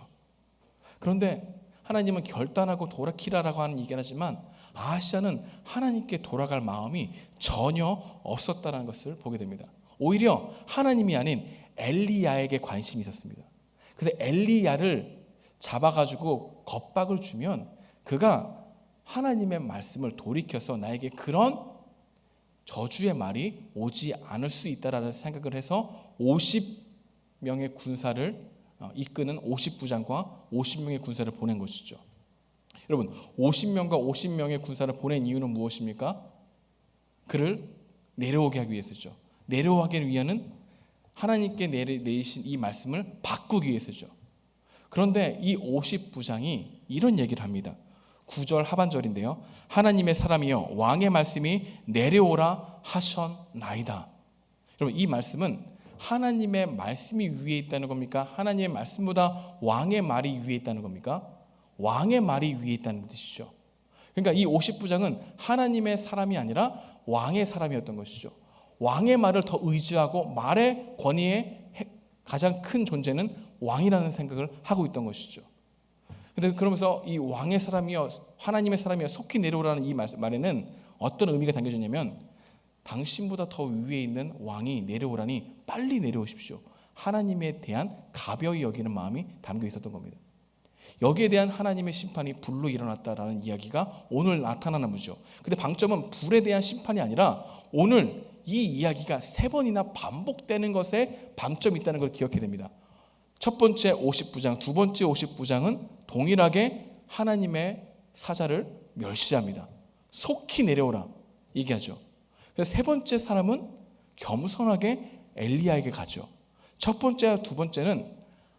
그런데 하나님은 결단하고 돌아키라라고 하는 얘기를 하지만 아하시아는 하나님께 돌아갈 마음이 전혀 없었다는 것을 보게 됩니다. 오히려 하나님이 아닌 엘리야에게 관심이 있었습니다. 그래서 엘리야를 잡아가지고 겁박을 주면 그가 하나님의 말씀을 돌이켜서 나에게 그런 저주의 말이 오지 않을 수 있다라는 생각을 해서 50명의 군사를 이끄는 50부장과 50명의 군사를 보낸 것이죠. 여러분, 50명과 50명의 군사를 보낸 이유는 무엇입니까? 그를 내려오게 하기 위해서죠. 내려오게 위하는 하나님께 내리신 이 말씀을 바꾸기 위해서죠. 그런데 이 50부장이 이런 얘기를 합니다. 9절 하반절인데요. 하나님의 사람이여 왕의 말씀이 내려오라 하셨나이다. 여러분, 이 말씀은 하나님의 말씀이 위에 있다는 겁니까? 하나님의 말씀보다 왕의 말이 위에 있다는 겁니까? 왕의 말이 위에 있다는 뜻이죠. 그러니까 이 50부장은 하나님의 사람이 아니라 왕의 사람이었던 것이죠. 왕의 말을 더 의지하고 말의 권위의 가장 큰 존재는 왕이라는 생각을 하고 있던 것이죠. 근데 그러면서 이 왕의 사람이여 하나님의 사람이여 속히 내려오라는 이 말에는 어떤 의미가 담겨졌냐면 당신보다 더 위에 있는 왕이 내려오라니 빨리 내려오십시오. 하나님에 대한 가벼이 여기는 마음이 담겨 있었던 겁니다. 여기에 대한 하나님의 심판이 불로 일어났다라는 이야기가 오늘 나타나는 거죠. 근데 방점은 불에 대한 심판이 아니라 오늘 이 이야기가 3번이나 반복되는 것에 방점이 있다는 걸 기억해야 됩니다. 첫 번째 50부장, 두 번째 50부장은 동일하게 하나님의 사자를 멸시합니다. 속히 내려오라 얘기하죠. 그래서 세 번째 사람은 겸손하게 엘리야에게 가죠. 첫 번째와 두 번째는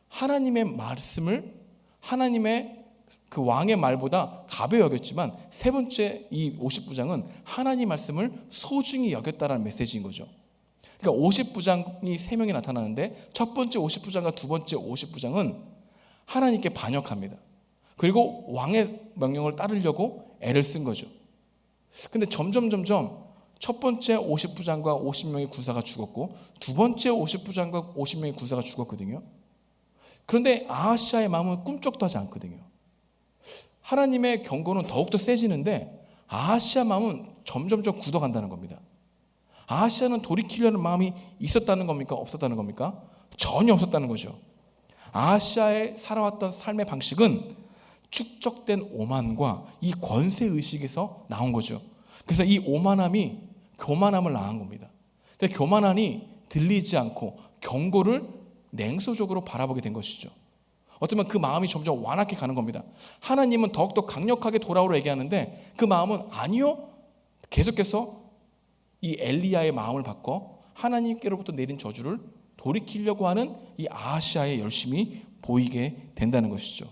하나님의 말씀을 하나님의 그 왕의 말보다 가벼이 여겼지만 세 번째 이 50부장은 하나님 말씀을 소중히 여겼다라는 메시지인 거죠. 그러니까 50부장이 3명이 나타나는데 첫 번째 50부장과 두 번째 50부장은 하나님께 반역합니다. 그리고 왕의 명령을 따르려고 애를 쓴 거죠. 근데 점점 첫 번째 50부장과 50명의 군사가 죽었고 두 번째 50부장과 50명의 군사가 죽었거든요. 그런데 아하시아의 마음은 꿈쩍도 하지 않거든요. 하나님의 경고는 더욱더 세지는데 아하시아 마음은 점점 굳어간다는 겁니다. 아하시아는 돌이키려는 마음이 있었다는 겁니까? 없었다는 겁니까? 전혀 없었다는 거죠. 아하시아의 살아왔던 삶의 방식은 축적된 오만과 이 권세의식에서 나온 거죠. 그래서 이 오만함이 교만함을 낳은 겁니다. 근데 교만함이 들리지 않고 경고를 냉소적으로 바라보게 된 것이죠. 어쩌면 그 마음이 점점 완악해 가는 겁니다. 하나님은 더욱더 강력하게 돌아오라 얘기하는데 그 마음은 아니요. 계속해서 이 엘리야의 마음을 바꿔 하나님께로부터 내린 저주를 돌이키려고 하는 이 아하시아의 열심이 보이게 된다는 것이죠.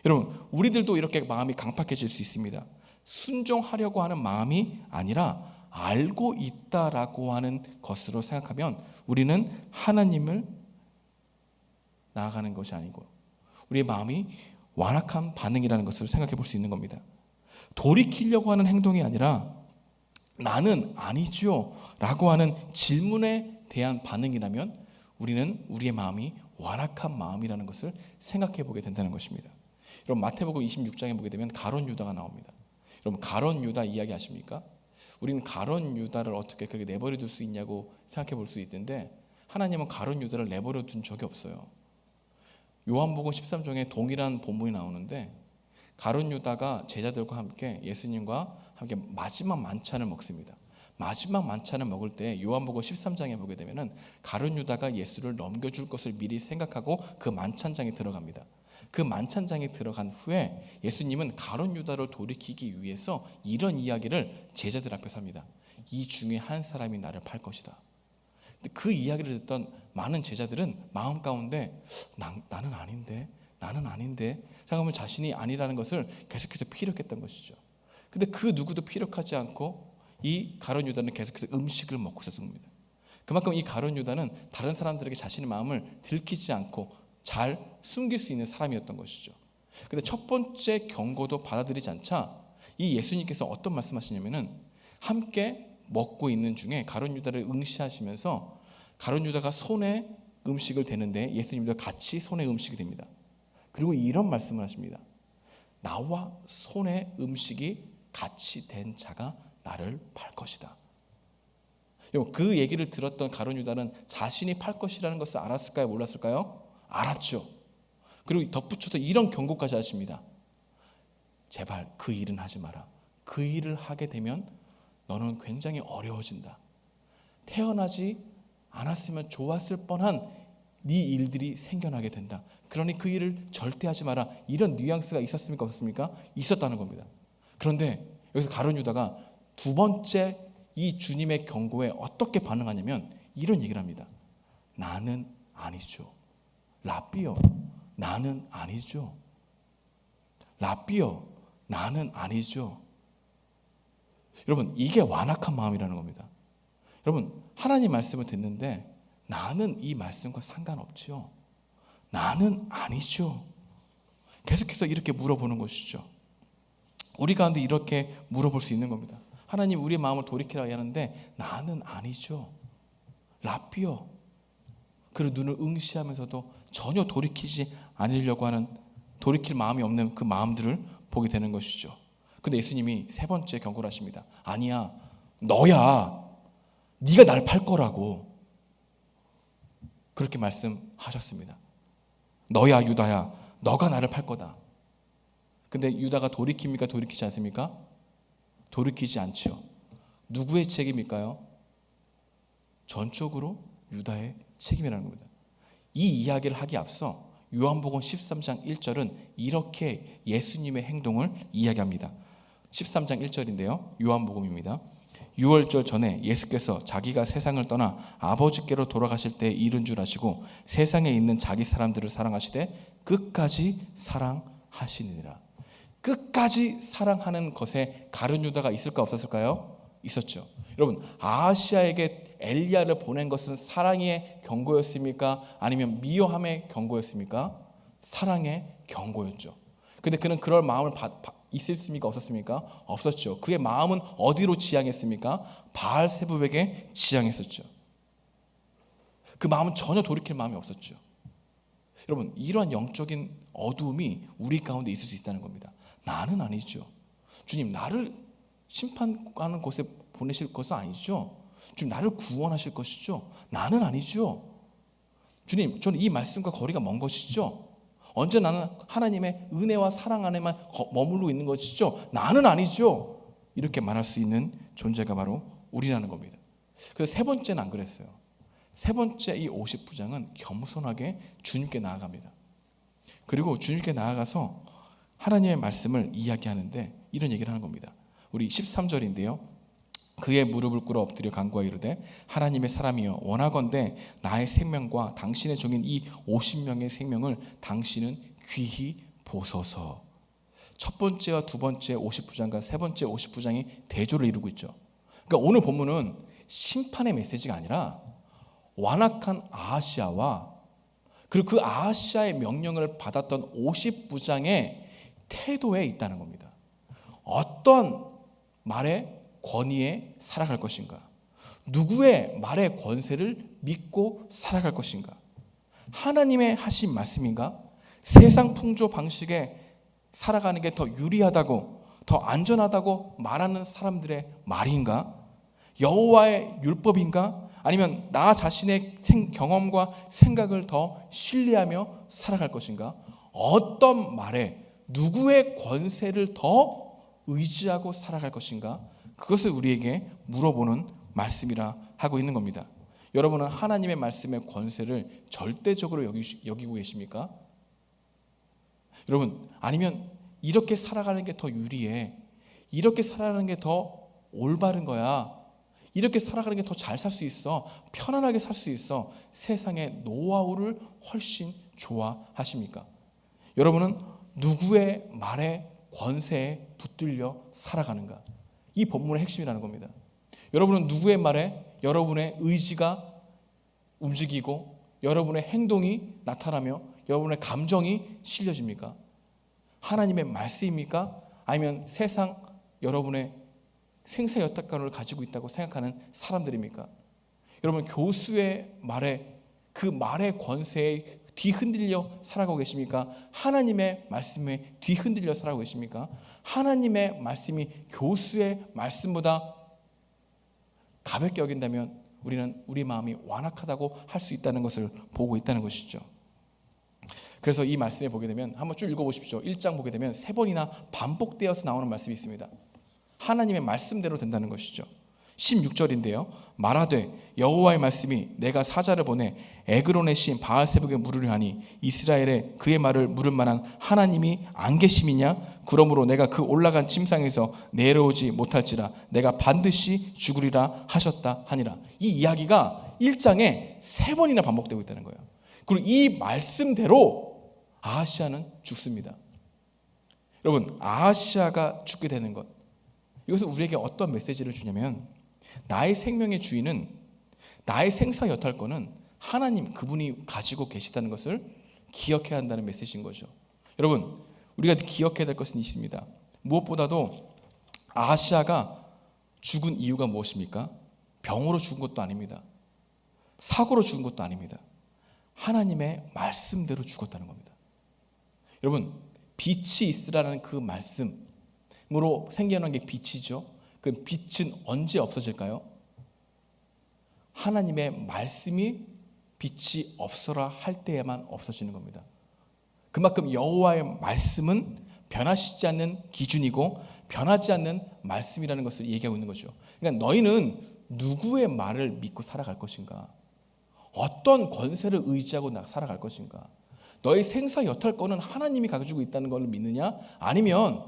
여러분, 우리들도 이렇게 마음이 강팍해질 수 있습니다. 순종하려고 하는 마음이 아니라 알고 있다라고 하는 것으로 생각하면 우리는 하나님을 나아가는 것이 아니고 우리의 마음이 완악한 반응이라는 것을 생각해 볼 수 있는 겁니다. 돌이키려고 하는 행동이 아니라 나는 아니죠 라고 하는 질문에 대한 반응이라면 우리는 우리의 마음이 완악한 마음이라는 것을 생각해 보게 된다는 것입니다. 여러분, 마태복음 26장에 보게 되면 가룟 유다가 나옵니다. 여러분, 가룟 유다 이야기 아십니까? 우리는 가룟 유다를 어떻게 그렇게 내버려 둘 수 있냐고 생각해 볼 수 있는데 하나님은 가룟 유다를 내버려 둔 적이 없어요. 요한복음 13장에 동일한 본문이 나오는데 가룟 유다가 제자들과 함께 예수님과 함께 마지막 만찬을 먹습니다. 마지막 만찬을 먹을 때 요한복음 13장에 보게 되면은 가룟 유다가 예수를 넘겨줄 것을 미리 생각하고 그 만찬장에 들어갑니다. 그 만찬장에 들어간 후에 예수님은 가룟 유다를 돌이키기 위해서 이런 이야기를 제자들 앞에서 합니다. 이 중에 한 사람이 나를 팔 것이다. 근데 그 이야기를 듣던 많은 제자들은 마음 가운데 나는 아닌데 생각하면 자신이 아니라는 것을 계속해서 피력했던 것이죠. 근데 그 누구도 피력하지 않고 이 가룟 유다는 계속해서 음식을 먹고 있었습니다. 그만큼 이 가룟 유다는 다른 사람들에게 자신의 마음을 들키지 않고 잘 숨길 수 있는 사람이었던 것이죠. 근데 첫 번째 경고도 받아들이지 않자 이 예수님께서 어떤 말씀하시냐면은 함께 먹고 있는 중에 가룟 유다를 응시하시면서 가룟 유다가 손에 음식을 대는데 예수님도 같이 손에 음식이 됩니다. 그리고 이런 말씀을 하십니다. 나와 손에 음식이 같이 된 자가 나를 팔 것이다. 그 얘기를 들었던 가룟 유다는 자신이 팔 것이라는 것을 알았을까요? 몰랐을까요? 알았죠. 그리고 덧붙여서 이런 경고까지 하십니다. 제발 그 일은 하지 마라. 그 일을 하게 되면 너는 굉장히 어려워진다. 태어나지 않았으면 좋았을 뻔한 네 일들이 생겨나게 된다. 그러니 그 일을 절대 하지 마라. 이런 뉘앙스가 있었습니까? 없었습니까? 있었다는 겁니다. 그런데 여기서 가룟 유다가 두 번째 이 주님의 경고에 어떻게 반응하냐면 이런 얘기를 합니다. 나는 아니죠. 라삐요, 나는 아니죠. 라삐요, 나는 아니죠. 여러분, 이게 완악한 마음이라는 겁니다. 여러분, 하나님 말씀을 듣는데 나는 이 말씀과 상관없지요. 나는 아니죠. 계속해서 이렇게 물어보는 것이죠. 우리 가운데 이렇게 물어볼 수 있는 겁니다. 하나님, 우리의 마음을 돌이키라 하는데 나는 아니죠. 라삐요. 그를 눈을 응시하면서도 전혀 돌이키지 않으려고 하는, 돌이킬 마음이 없는 그 마음들을 보게 되는 것이죠. 근데 예수님이 세 번째 경고를 하십니다. 아니야, 너야. 네가 날 팔 거라고. 그렇게 말씀하셨습니다. 너야, 유다야. 너가 나를 팔 거다. 근데 유다가 돌이킵니까? 돌이키지 않습니까? 돌이키지 않죠. 누구의 책임일까요? 전적으로 유다의 책임이라는 겁니다. 이 이야기를 하기 앞서 요한복음 13장 1절은 이렇게 예수님의 행동을 이야기합니다. 13장 1절인데요. 요한복음입니다. 유월절 전에 예수께서 자기가 세상을 떠나 아버지께로 돌아가실 때 이른 줄 아시고 세상에 있는 자기 사람들을 사랑하시되 끝까지 사랑하시니라. 끝까지 사랑하는 것에 가룟 유다가 있을까 없었을까요? 있었죠. 여러분, 아하시아에게 엘리야를 보낸 것은 사랑의 경고였습니까? 아니면 미워함의 경고였습니까? 사랑의 경고였죠. 근데 그는 그럴 마음을 있었습니까? 없었습니까? 없었죠. 그의 마음은 어디로 지향했습니까? 바알세불에게 지향했었죠. 그 마음은 전혀 돌이킬 마음이 없었죠. 여러분, 이러한 영적인 어두움이 우리 가운데 있을 수 있다는 겁니다. 나는 아니죠. 주님, 나를 심판하는 곳에 보내실 것은 아니죠. 주님, 나를 구원하실 것이죠. 나는 아니죠. 주님, 저는 이 말씀과 거리가 먼 것이죠. 언제 나는 하나님의 은혜와 사랑 안에만 머물러 있는 것이죠. 나는 아니죠. 이렇게 말할 수 있는 존재가 바로 우리라는 겁니다. 그래서 세 번째는 안 그랬어요. 세 번째 이 50부장은 겸손하게 주님께 나아갑니다. 그리고 주님께 나아가서 하나님의 말씀을 이야기하는데 이런 얘기를 하는 겁니다. 우리 13절인데요. 그의 무릎을 꿇어 엎드려 간구하여 이르되 하나님의 사람이여 원하건대 나의 생명과 당신의 종인 이 50명의 생명을 당신은 귀히 보소서. 첫 번째와 두 번째 50부장과 세 번째 50부장이 대조를 이루고 있죠. 그러니까 오늘 본문은 심판의 메시지가 아니라 완악한 아하시아와 그리고 그 아하시아의 명령을 받았던 50부장의 태도에 있다는 겁니다. 어떤 말에 권위에 살아갈 것인가? 누구의 말의 권세를 믿고 살아갈 것인가? 하나님의 하신 말씀인가? 세상 풍조 방식에 살아가는 게 더 유리하다고, 더 안전하다고 말하는 사람들의 말인가? 여호와의 율법인가? 아니면 나 자신의 경험과 생각을 더 신뢰하며 살아갈 것인가? 어떤 말에 누구의 권세를 더 의지하고 살아갈 것인가? 그것을 우리에게 물어보는 말씀이라 하고 있는 겁니다. 여러분은 하나님의 말씀의 권세를 절대적으로 여기고 계십니까? 여러분, 아니면 이렇게 살아가는 게 더 유리해, 이렇게 살아가는 게 더 올바른 거야, 이렇게 살아가는 게 더 잘 살 수 있어, 편안하게 살 수 있어, 세상의 노하우를 훨씬 좋아하십니까? 여러분은 누구의 말에 권세에 붙들려 살아가는가? 이 본문의 핵심이라는 겁니다. 여러분은 누구의 말에 여러분의 의지가 움직이고 여러분의 행동이 나타나며 여러분의 감정이 실려집니까? 하나님의 말씀입니까? 아니면 세상 여러분의 생사여탈권을 가지고 있다고 생각하는 사람들입니까? 여러분, 교수의 말에, 그 말의 권세에 뒤흔들려 살아가고 계십니까? 하나님의 말씀에 뒤흔들려 살아가고 계십니까? 하나님의 말씀이 교수의 말씀보다 가볍게 여긴다면 우리는 우리 마음이 완악하다고 할 수 있다는 것을 보고 있다는 것이죠. 그래서 이 말씀에 보게 되면 한번 쭉 읽어보십시오. 1장 보게 되면 3번이나 반복되어서 나오는 말씀이 있습니다. 하나님의 말씀대로 된다는 것이죠. 16절인데요. 말하되 여호와의 말씀이 내가 사자를 보내 에그론의 신 바알세복에 물으려 하니 이스라엘에 그의 말을 물을 만한 하나님이 안 계심이냐? 그러므로 내가 그 올라간 침상에서 내려오지 못할지라 내가 반드시 죽으리라 하셨다 하니라. 이 이야기가 1장에 3번이나 반복되고 있다는 거예요. 그리고 이 말씀대로 아하시아는 죽습니다. 여러분, 아하시아가 죽게 되는 것, 이것은 우리에게 어떤 메시지를 주냐면 나의 생명의 주인은, 나의 생사여탈권은 하나님, 그분이 가지고 계시다는 것을 기억해야 한다는 메시지인 거죠. 여러분, 우리가 기억해야 될 것은 있습니다. 무엇보다도 아하시아가 죽은 이유가 무엇입니까? 병으로 죽은 것도 아닙니다. 사고로 죽은 것도 아닙니다. 하나님의 말씀대로 죽었다는 겁니다. 여러분, 빛이 있으라는 그 말씀으로 생겨난 게 빛이죠. 그 빛은 언제 없어질까요? 하나님의 말씀이 빛이 없어라 할 때에만 없어지는 겁니다. 그만큼 여호와의 말씀은 변하시지 않는 기준이고 변하지 않는 말씀이라는 것을 얘기하고 있는 거죠. 그러니까 너희는 누구의 말을 믿고 살아갈 것인가? 어떤 권세를 의지하고 살아갈 것인가? 너의 생사여탈권은 하나님이 가지고 있다는 것을 믿느냐? 아니면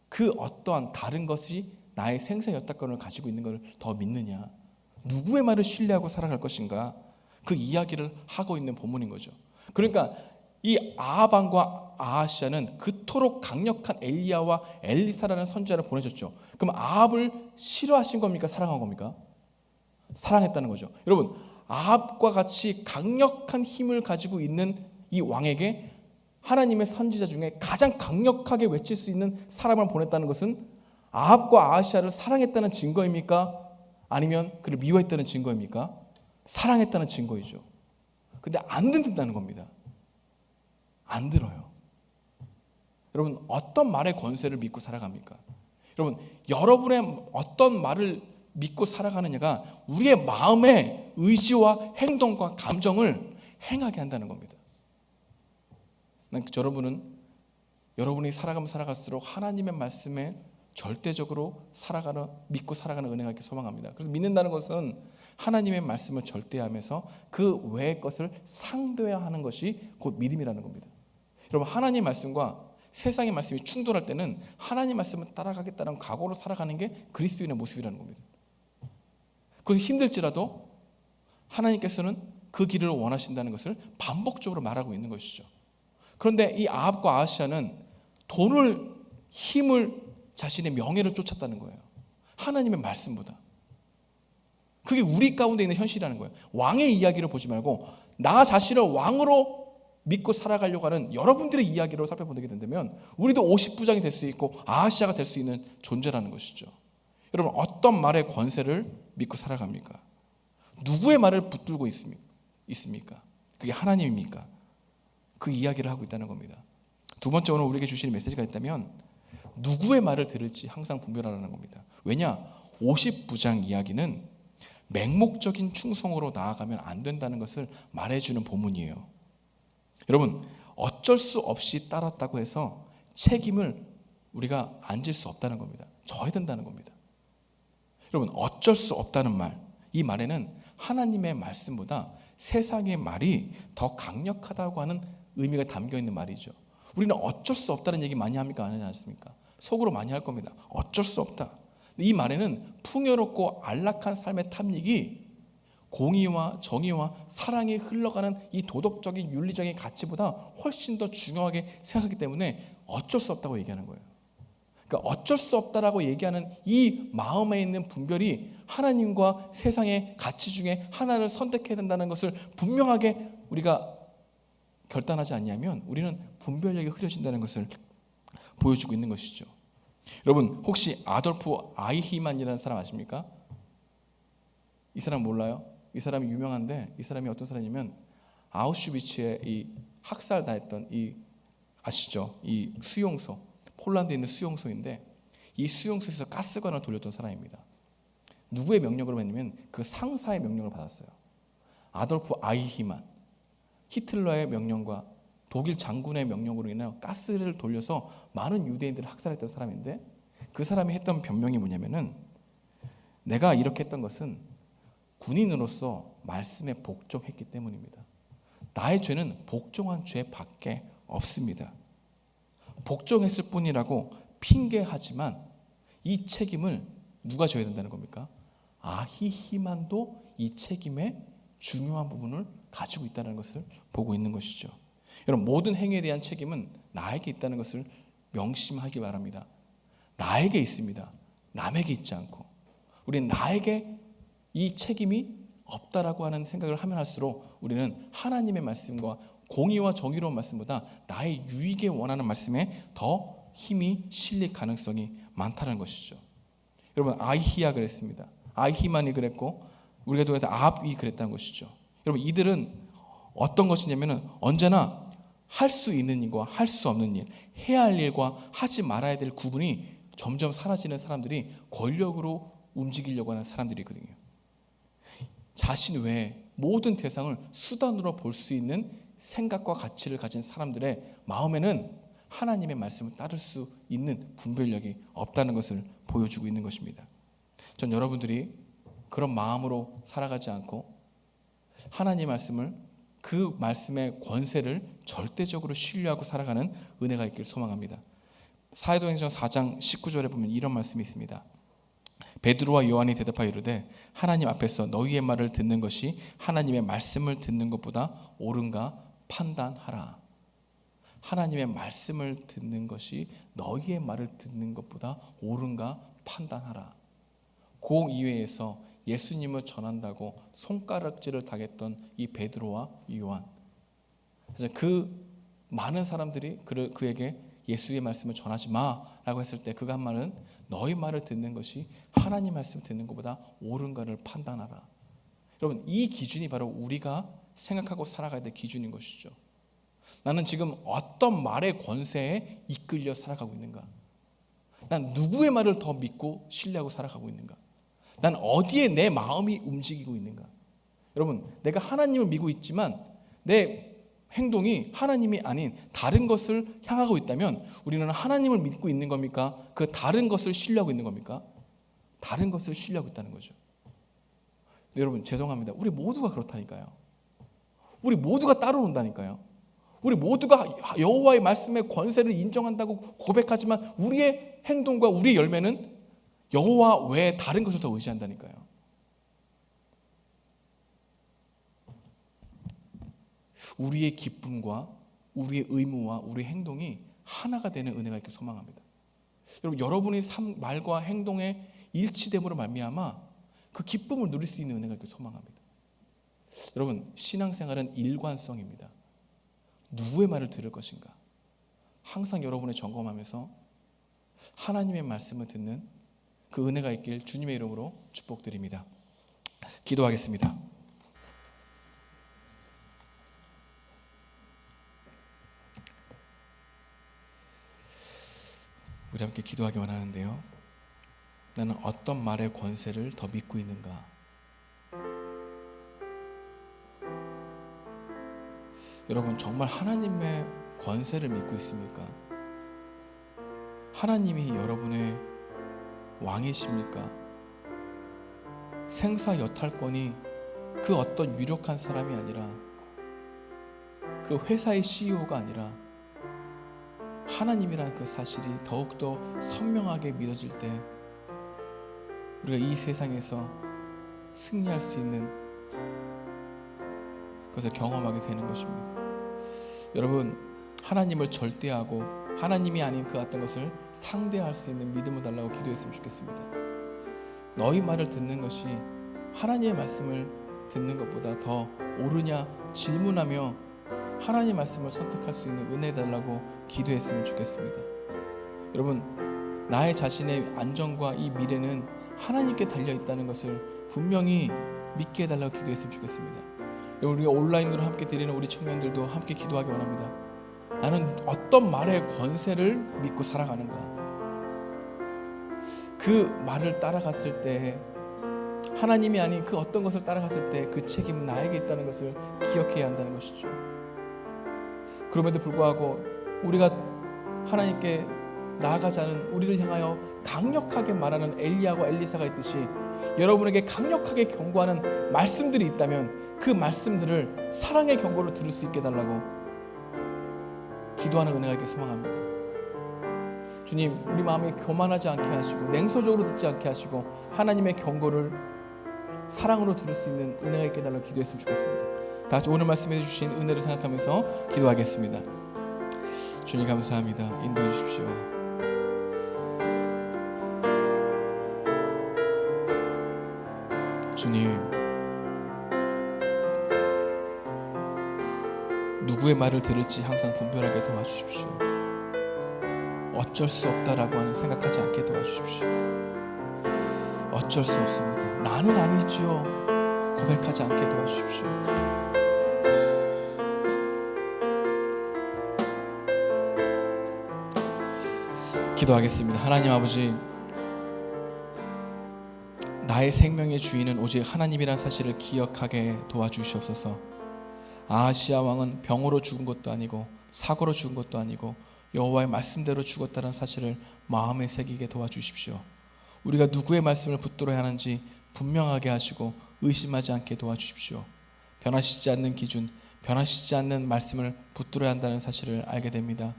그 어떠한 다른 것이 나의 생사여탈권을 가지고 있는 것을 더 믿느냐? 누구의 말을 신뢰하고 살아갈 것인가? 그 이야기를 하고 있는 본문인 거죠. 그러니까 이 아하방과 아하시아는 그토록 강력한 엘리야와 엘리사라는 선지자를 보내셨죠. 그럼 아합을 싫어하신 겁니까? 사랑한 겁니까? 사랑했다는 거죠. 여러분, 아합과 같이 강력한 힘을 가지고 있는 이 왕에게 하나님의 선지자 중에 가장 강력하게 외칠 수 있는 사람을 보냈다는 것은 아합과 아하시아를 사랑했다는 증거입니까? 아니면 그를 미워했다는 증거입니까? 사랑했다는 증거이죠. 근데 안 듣는다는 겁니다. 안 들어요. 여러분, 어떤 말의 권세를 믿고 살아갑니까? 여러분, 여러분의 어떤 말을 믿고 살아가느냐가 우리의 마음의 의지와 행동과 감정을 행하게 한다는 겁니다. 여러분이 살아가면 살아갈수록 하나님의 말씀에 절대적으로 믿고 살아가는 은혜가 있게 소망합니다. 그래서 믿는다는 것은 하나님의 말씀을 절대하면서 그 외의 것을 상대하는 것이 곧 믿음이라는 겁니다. 여러분, 하나님의 말씀과 세상의 말씀이 충돌할 때는 하나님의 말씀을 따라가겠다는 각오로 살아가는 게 그리스도인의 모습이라는 겁니다. 그것이 힘들지라도 하나님께서는 그 길을 원하신다는 것을 반복적으로 말하고 있는 것이죠. 그런데 이 아합과 아하시아는 돈을, 힘을, 자신의 명예를 쫓았다는 거예요. 하나님의 말씀보다. 그게 우리 가운데 있는 현실이라는 거예요. 왕의 이야기를 보지 말고 나 자신을 왕으로 믿고 살아가려고 하는 여러분들의 이야기로 살펴보게 된다면 우리도 50부장이 될 수 있고 아하시아가 될 수 있는 존재라는 것이죠. 여러분, 어떤 말의 권세를 믿고 살아갑니까? 누구의 말을 붙들고 있습니까? 그게 하나님입니까? 그 이야기를 하고 있다는 겁니다. 두 번째, 오늘 우리에게 주시는 메시지가 있다면 누구의 말을 들을지 항상 분별하라는 겁니다. 왜냐? 50부장 이야기는 맹목적인 충성으로 나아가면 안 된다는 것을 말해주는 본문이에요. 여러분, 어쩔 수 없이 따랐다고 해서 책임을 우리가 안 질 수 없다는 겁니다. 져야 된다는 겁니다. 여러분, 어쩔 수 없다는 말, 이 말에는 하나님의 말씀보다 세상의 말이 더 강력하다고 하는 의미가 담겨 있는 말이죠. 우리는 어쩔 수 없다는 얘기 많이 합니까? 안 하지 않습니까? 속으로 많이 할 겁니다. 어쩔 수 없다. 이 말에는 풍요롭고 안락한 삶의 탐닉이 공의와 정의와 사랑이 흘러가는 이 도덕적인 윤리적인 가치보다 훨씬 더 중요하게 생각하기 때문에 어쩔 수 없다고 얘기하는 거예요. 그러니까 어쩔 수 없다라고 얘기하는 이 마음에 있는 분별이 하나님과 세상의 가치 중에 하나를 선택해야 된다는 것을 분명하게 우리가 결단하지 않냐면 우리는 분별력이 흐려진다는 것을 보여주고 있는 것이죠. 여러분, 혹시 아돌프 아이히만이라는 사람 아십니까? 이 사람 몰라요? 이 사람이 유명한데, 이 사람이 어떤 사람이냐면 아우슈비츠에 이 학살당했던 이 아시죠? 이 수용소, 폴란드에 있는 수용소인데 이 수용소에서 가스관을 돌렸던 사람입니다. 누구의 명령으로 했냐면 그 상사의 명령을 받았어요. 아돌프 아이히만, 히틀러의 명령과 독일 장군의 명령으로 인해 가스를 돌려서 많은 유대인들을 학살했던 사람인데, 그 사람이 했던 변명이 뭐냐면은 내가 이렇게 했던 것은 군인으로서 말씀에 복종했기 때문입니다. 나의 죄는 복종한 죄밖에 없습니다. 복종했을 뿐이라고 핑계하지만 이 책임을 누가 져야 된다는 겁니까? 아히히만도 이 책임의 중요한 부분을 가지고 있다는 것을 보고 있는 것이죠. 여러분, 모든 행위에 대한 책임은 나에게 있다는 것을 명심하기 바랍니다. 나에게 있습니다. 남에게 있지 않고. 우리는 나에게 이 책임이 없다라고 하는 생각을 하면 할수록 우리는 하나님의 말씀과 공의와 정의로운 말씀보다 나의 유익에 원하는 말씀에 더 힘이 실릴 가능성이 많다는 것이죠. 여러분, 아이히야 그랬습니다. 아이히만이 그랬고 우리가 통해서 아합이 그랬다는 것이죠. 여러분, 이들은 어떤 것이냐면은 언제나 할 수 있는 일과 할 수 없는 일, 해야 할 일과 하지 말아야 될 구분이 점점 사라지는 사람들이 권력으로 움직이려고 하는 사람들이거든요. 자신 외에 모든 대상을 수단으로 볼 수 있는 생각과 가치를 가진 사람들의 마음에는 하나님의 말씀을 따를 수 있는 분별력이 없다는 것을 보여주고 있는 것입니다. 전 여러분들이 그런 마음으로 살아가지 않고 하나님의 말씀을, 그 말씀의 권세를 절대적으로 신뢰하고 살아가는 은혜가 있길 소망합니다. 사도행전 4장 19절에 보면 이런 말씀이 있습니다. 베드로와 요한이 대답하여 이르되 하나님 앞에서 너희의 말을 듣는 것이 하나님의 말씀을 듣는 것보다 옳은가 판단하라. 하나님의 말씀을 듣는 것이 너희의 말을 듣는 것보다 옳은가 판단하라. 그 이외에서 예수님을 전한다고 손가락질을 당했던 이 베드로와 요한, 그래서 그 많은 사람들이 그에게 예수의 말씀을 전하지 마라고 했을 때 그가 한 말은 너희 말을 듣는 것이 하나님 말씀 듣는 것보다 옳은가를 판단하라. 여러분, 이 기준이 바로 우리가 생각하고 살아가야 될 기준인 것이죠. 나는 지금 어떤 말의 권세에 이끌려 살아가고 있는가? 난 누구의 말을 더 믿고 신뢰하고 살아가고 있는가? 난 어디에 내 마음이 움직이고 있는가? 여러분, 내가 하나님을 믿고 있지만 내 행동이 하나님이 아닌 다른 것을 향하고 있다면 우리는 하나님을 믿고 있는 겁니까? 그 다른 것을 신뢰하고 있는 겁니까? 다른 것을 신뢰하고 있다는 거죠. 근데 여러분, 죄송합니다. 우리 모두가 그렇다니까요. 우리 모두가 따라온다니까요. 우리 모두가 여호와의 말씀의 권세를 인정한다고 고백하지만 우리의 행동과 우리의 열매는 여호와 외에 다른 것을 더 의지한다니까요. 우리의 기쁨과 우리의 의무와 우리의 행동이 하나가 되는 은혜가 있길 소망합니다. 여러분, 여러분의 말과 행동의 일치됨으로 말미암아 그 기쁨을 누릴 수 있는 은혜가 있길 소망합니다. 여러분, 신앙생활은 일관성입니다. 누구의 말을 들을 것인가? 항상 여러분의 점검하면서 하나님의 말씀을 듣는 그 은혜가 있길 주님의 이름으로 축복드립니다. 기도하겠습니다. 우리 함께 기도하기 원하는데요. 나는 어떤 말의 권세를 더 믿고 있는가? 여러분 정말 하나님의 권세를 믿고 있습니까? 하나님이 여러분의 왕이십니까? 생사 여탈권이 그 어떤 유력한 사람이 아니라 그 회사의 CEO가 아니라 하나님이라는 그 사실이 더욱더 선명하게 믿어질 때 우리가 이 세상에서 승리할 수 있는 것을 경험하게 되는 것입니다. 여러분, 하나님을 절대하고 하나님이 아닌 그 어떤 것을 상대할 수 있는 믿음을 달라고 기도했으면 좋겠습니다. 너희 말을 듣는 것이 하나님의 말씀을 듣는 것보다 더 옳으냐 질문하며 하나님의 말씀을 선택할 수 있는 은혜 달라고 기도했으면 좋겠습니다. 여러분, 나의 자신의 안전과 이 미래는 하나님께 달려있다는 것을 분명히 믿게 해달라고 기도했으면 좋겠습니다. 우리가 온라인으로 함께 드리는 우리 청년들도 함께 기도하기 원합니다. 나는 어떤 말의 권세를 믿고 살아가는가? 그 말을 따라갔을 때 하나님이 아닌 그 어떤 것을 따라갔을 때 그 책임은 나에게 있다는 것을 기억해야 한다는 것이죠. 그럼에도 불구하고 우리가 하나님께 나아가자는 우리를 향하여 강력하게 말하는 엘리야와 엘리사가 있듯이 여러분에게 강력하게 경고하는 말씀들이 있다면 그 말씀들을 사랑의 경고를 들을 수 있게 해달라고 기도하는 은혜가 있길 소망합니다. 주님, 우리 마음이 교만하지 않게 하시고 냉소적으로 듣지 않게 하시고 하나님의 경고를 사랑으로 들을 수 있는 은혜가 있게 해달라고 기도했으면 좋겠습니다. 다 같이 오늘 말씀해 주신 은혜를 생각하면서 기도하겠습니다. 주님 감사합니다. 인도해 주십시오. 주님, 누구의 말을 들을지 항상 분별하게 도와주십시오. 어쩔 수 없다라고 하는 생각하지 않게 도와주십시오. 어쩔 수 없습니다. 나는 아니죠. 고백하지 않게 도와주십시오. 기도하겠습니다. 하나님 아버지, 나의 생명의 주인은 오직 하나님이라는 사실을 기억하게 도와주시옵소서. 아하시야 왕은 병으로 죽은 것도 아니고 사고로 죽은 것도 아니고 여호와의 말씀대로 죽었다는 사실을 마음에 새기게 도와주십시오. 우리가 누구의 말씀을 붙들어야 하는지 분명하게 하시고 의심하지 않게 도와주십시오. 변화시지 않는 기준, 변화시지 않는 말씀을 붙들어야 한다는 사실을 알게 됩니다.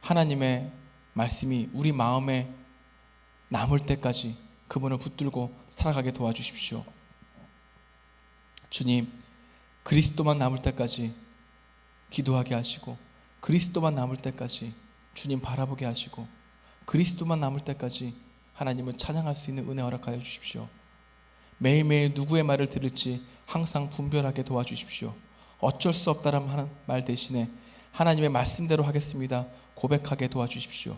하나님의 말씀이 우리 마음에 남을 때까지 그분을 붙들고 살아가게 도와주십시오. 주님, 그리스도만 남을 때까지 기도하게 하시고 그리스도만 남을 때까지 주님 바라보게 하시고 그리스도만 남을 때까지 하나님을 찬양할 수 있는 은혜 허락하여 주십시오. 매일매일 누구의 말을 들을지 항상 분별하게 도와주십시오. 어쩔 수 없다는 말 대신에 하나님의 말씀대로 하겠습니다 고백하게 도와주십시오.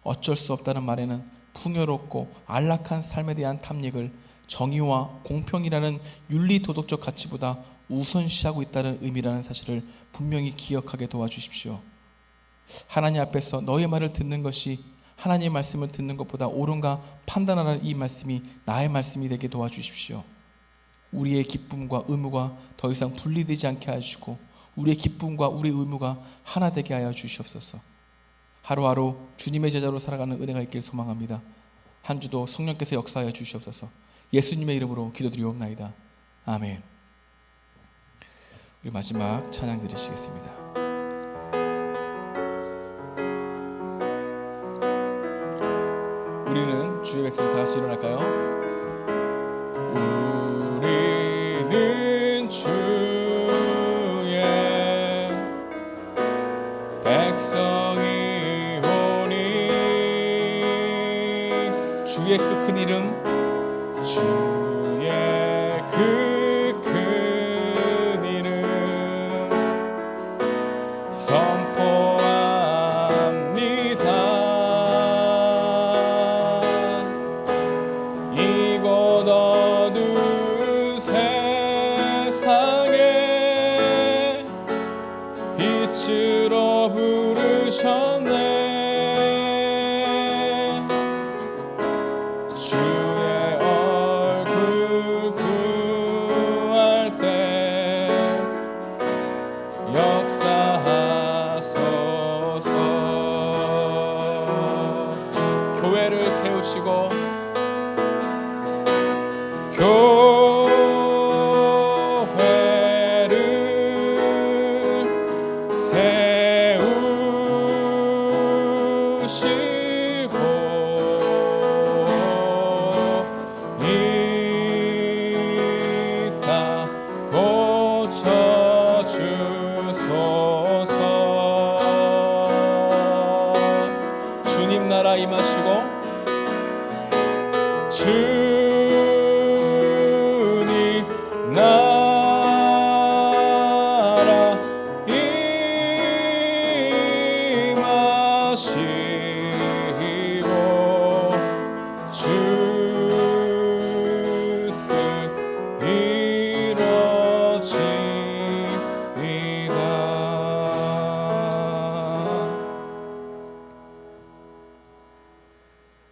어쩔 수 없다는 말에는 풍요롭고 안락한 삶에 대한 탐닉을 정의와 공평이라는 윤리도덕적 가치보다 우선시하고 있다는 의미라는 사실을 분명히 기억하게 도와주십시오. 하나님 앞에서 너의 말을 듣는 것이 하나님의 말씀을 듣는 것보다 옳은가 판단하는 이 말씀이 나의 말씀이 되게 도와주십시오. 우리의 기쁨과 의무가 더 이상 분리되지 않게 하시고 우리의 기쁨과 우리의 의무가 하나 되게 하여 주시옵소서. 하루하루 주님의 제자로 살아가는 은혜가 있길 소망합니다. 한 주도 성령께서 역사하여 주시옵소서. 예수님의 이름으로 기도드리옵나이다. 아멘. 우리 마지막 찬양 드리시겠습니다. 우리는 주의 백성 다 같이 일어날까요? 우리는 주의 백성이오니 주의 그 큰 이름 주의 그 큰 이름 선포합니다. 이곳 어두운 세상에 빛으로 부르셨네. 주의 얼굴 구할 때 임하시고 주님 나라 임하시고 주 뜻 이루어지이다.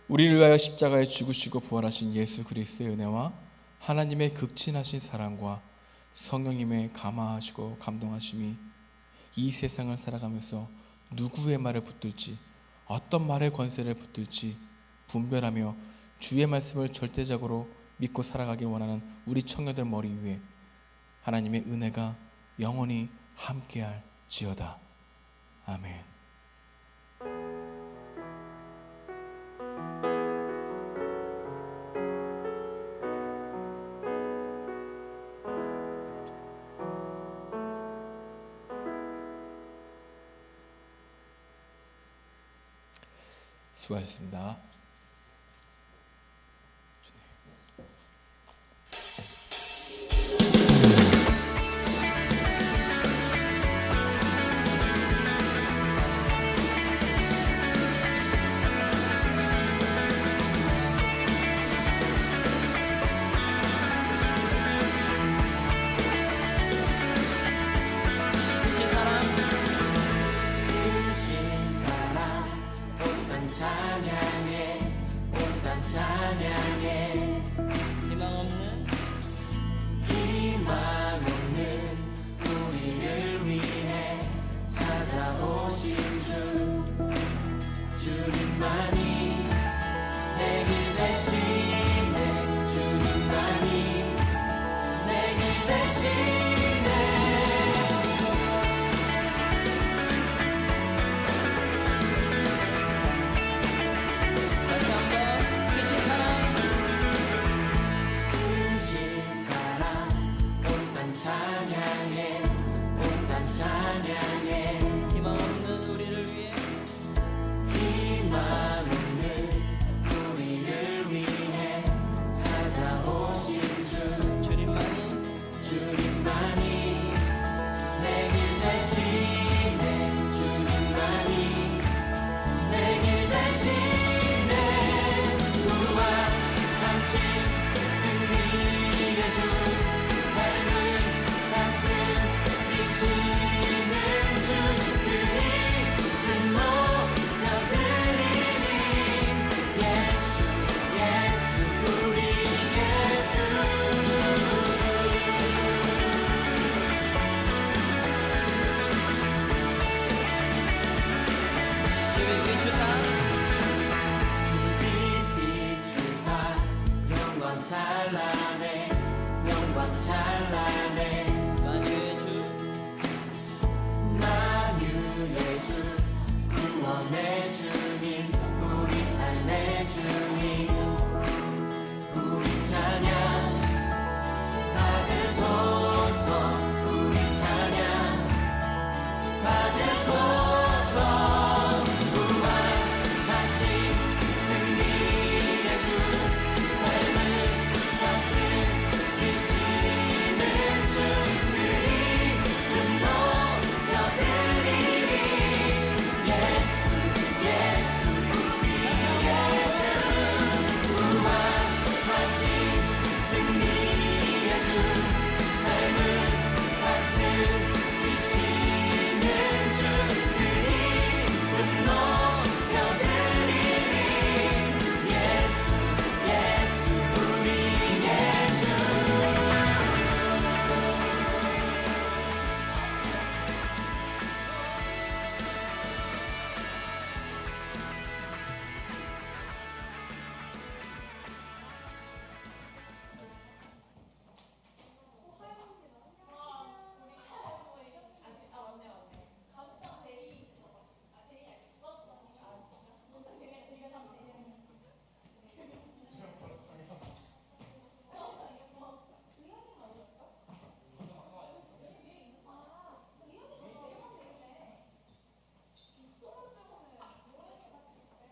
우리를 위하여 십자가에 죽으시고 부활하신 예수 그리스도의 은혜와 하나님의 극진하신 사랑과 성령님의 감화하시고 감동하심이 이 세상을 살아가면서 누구의 말에 붙들지 어떤 말의 권세를 붙들지 분별하며 주의 말씀을 절대적으로 믿고 살아가길 원하는 우리 청년들 머리 위에 하나님의 은혜가 영원히 함께할지어다. 아멘. 수고하셨습니다.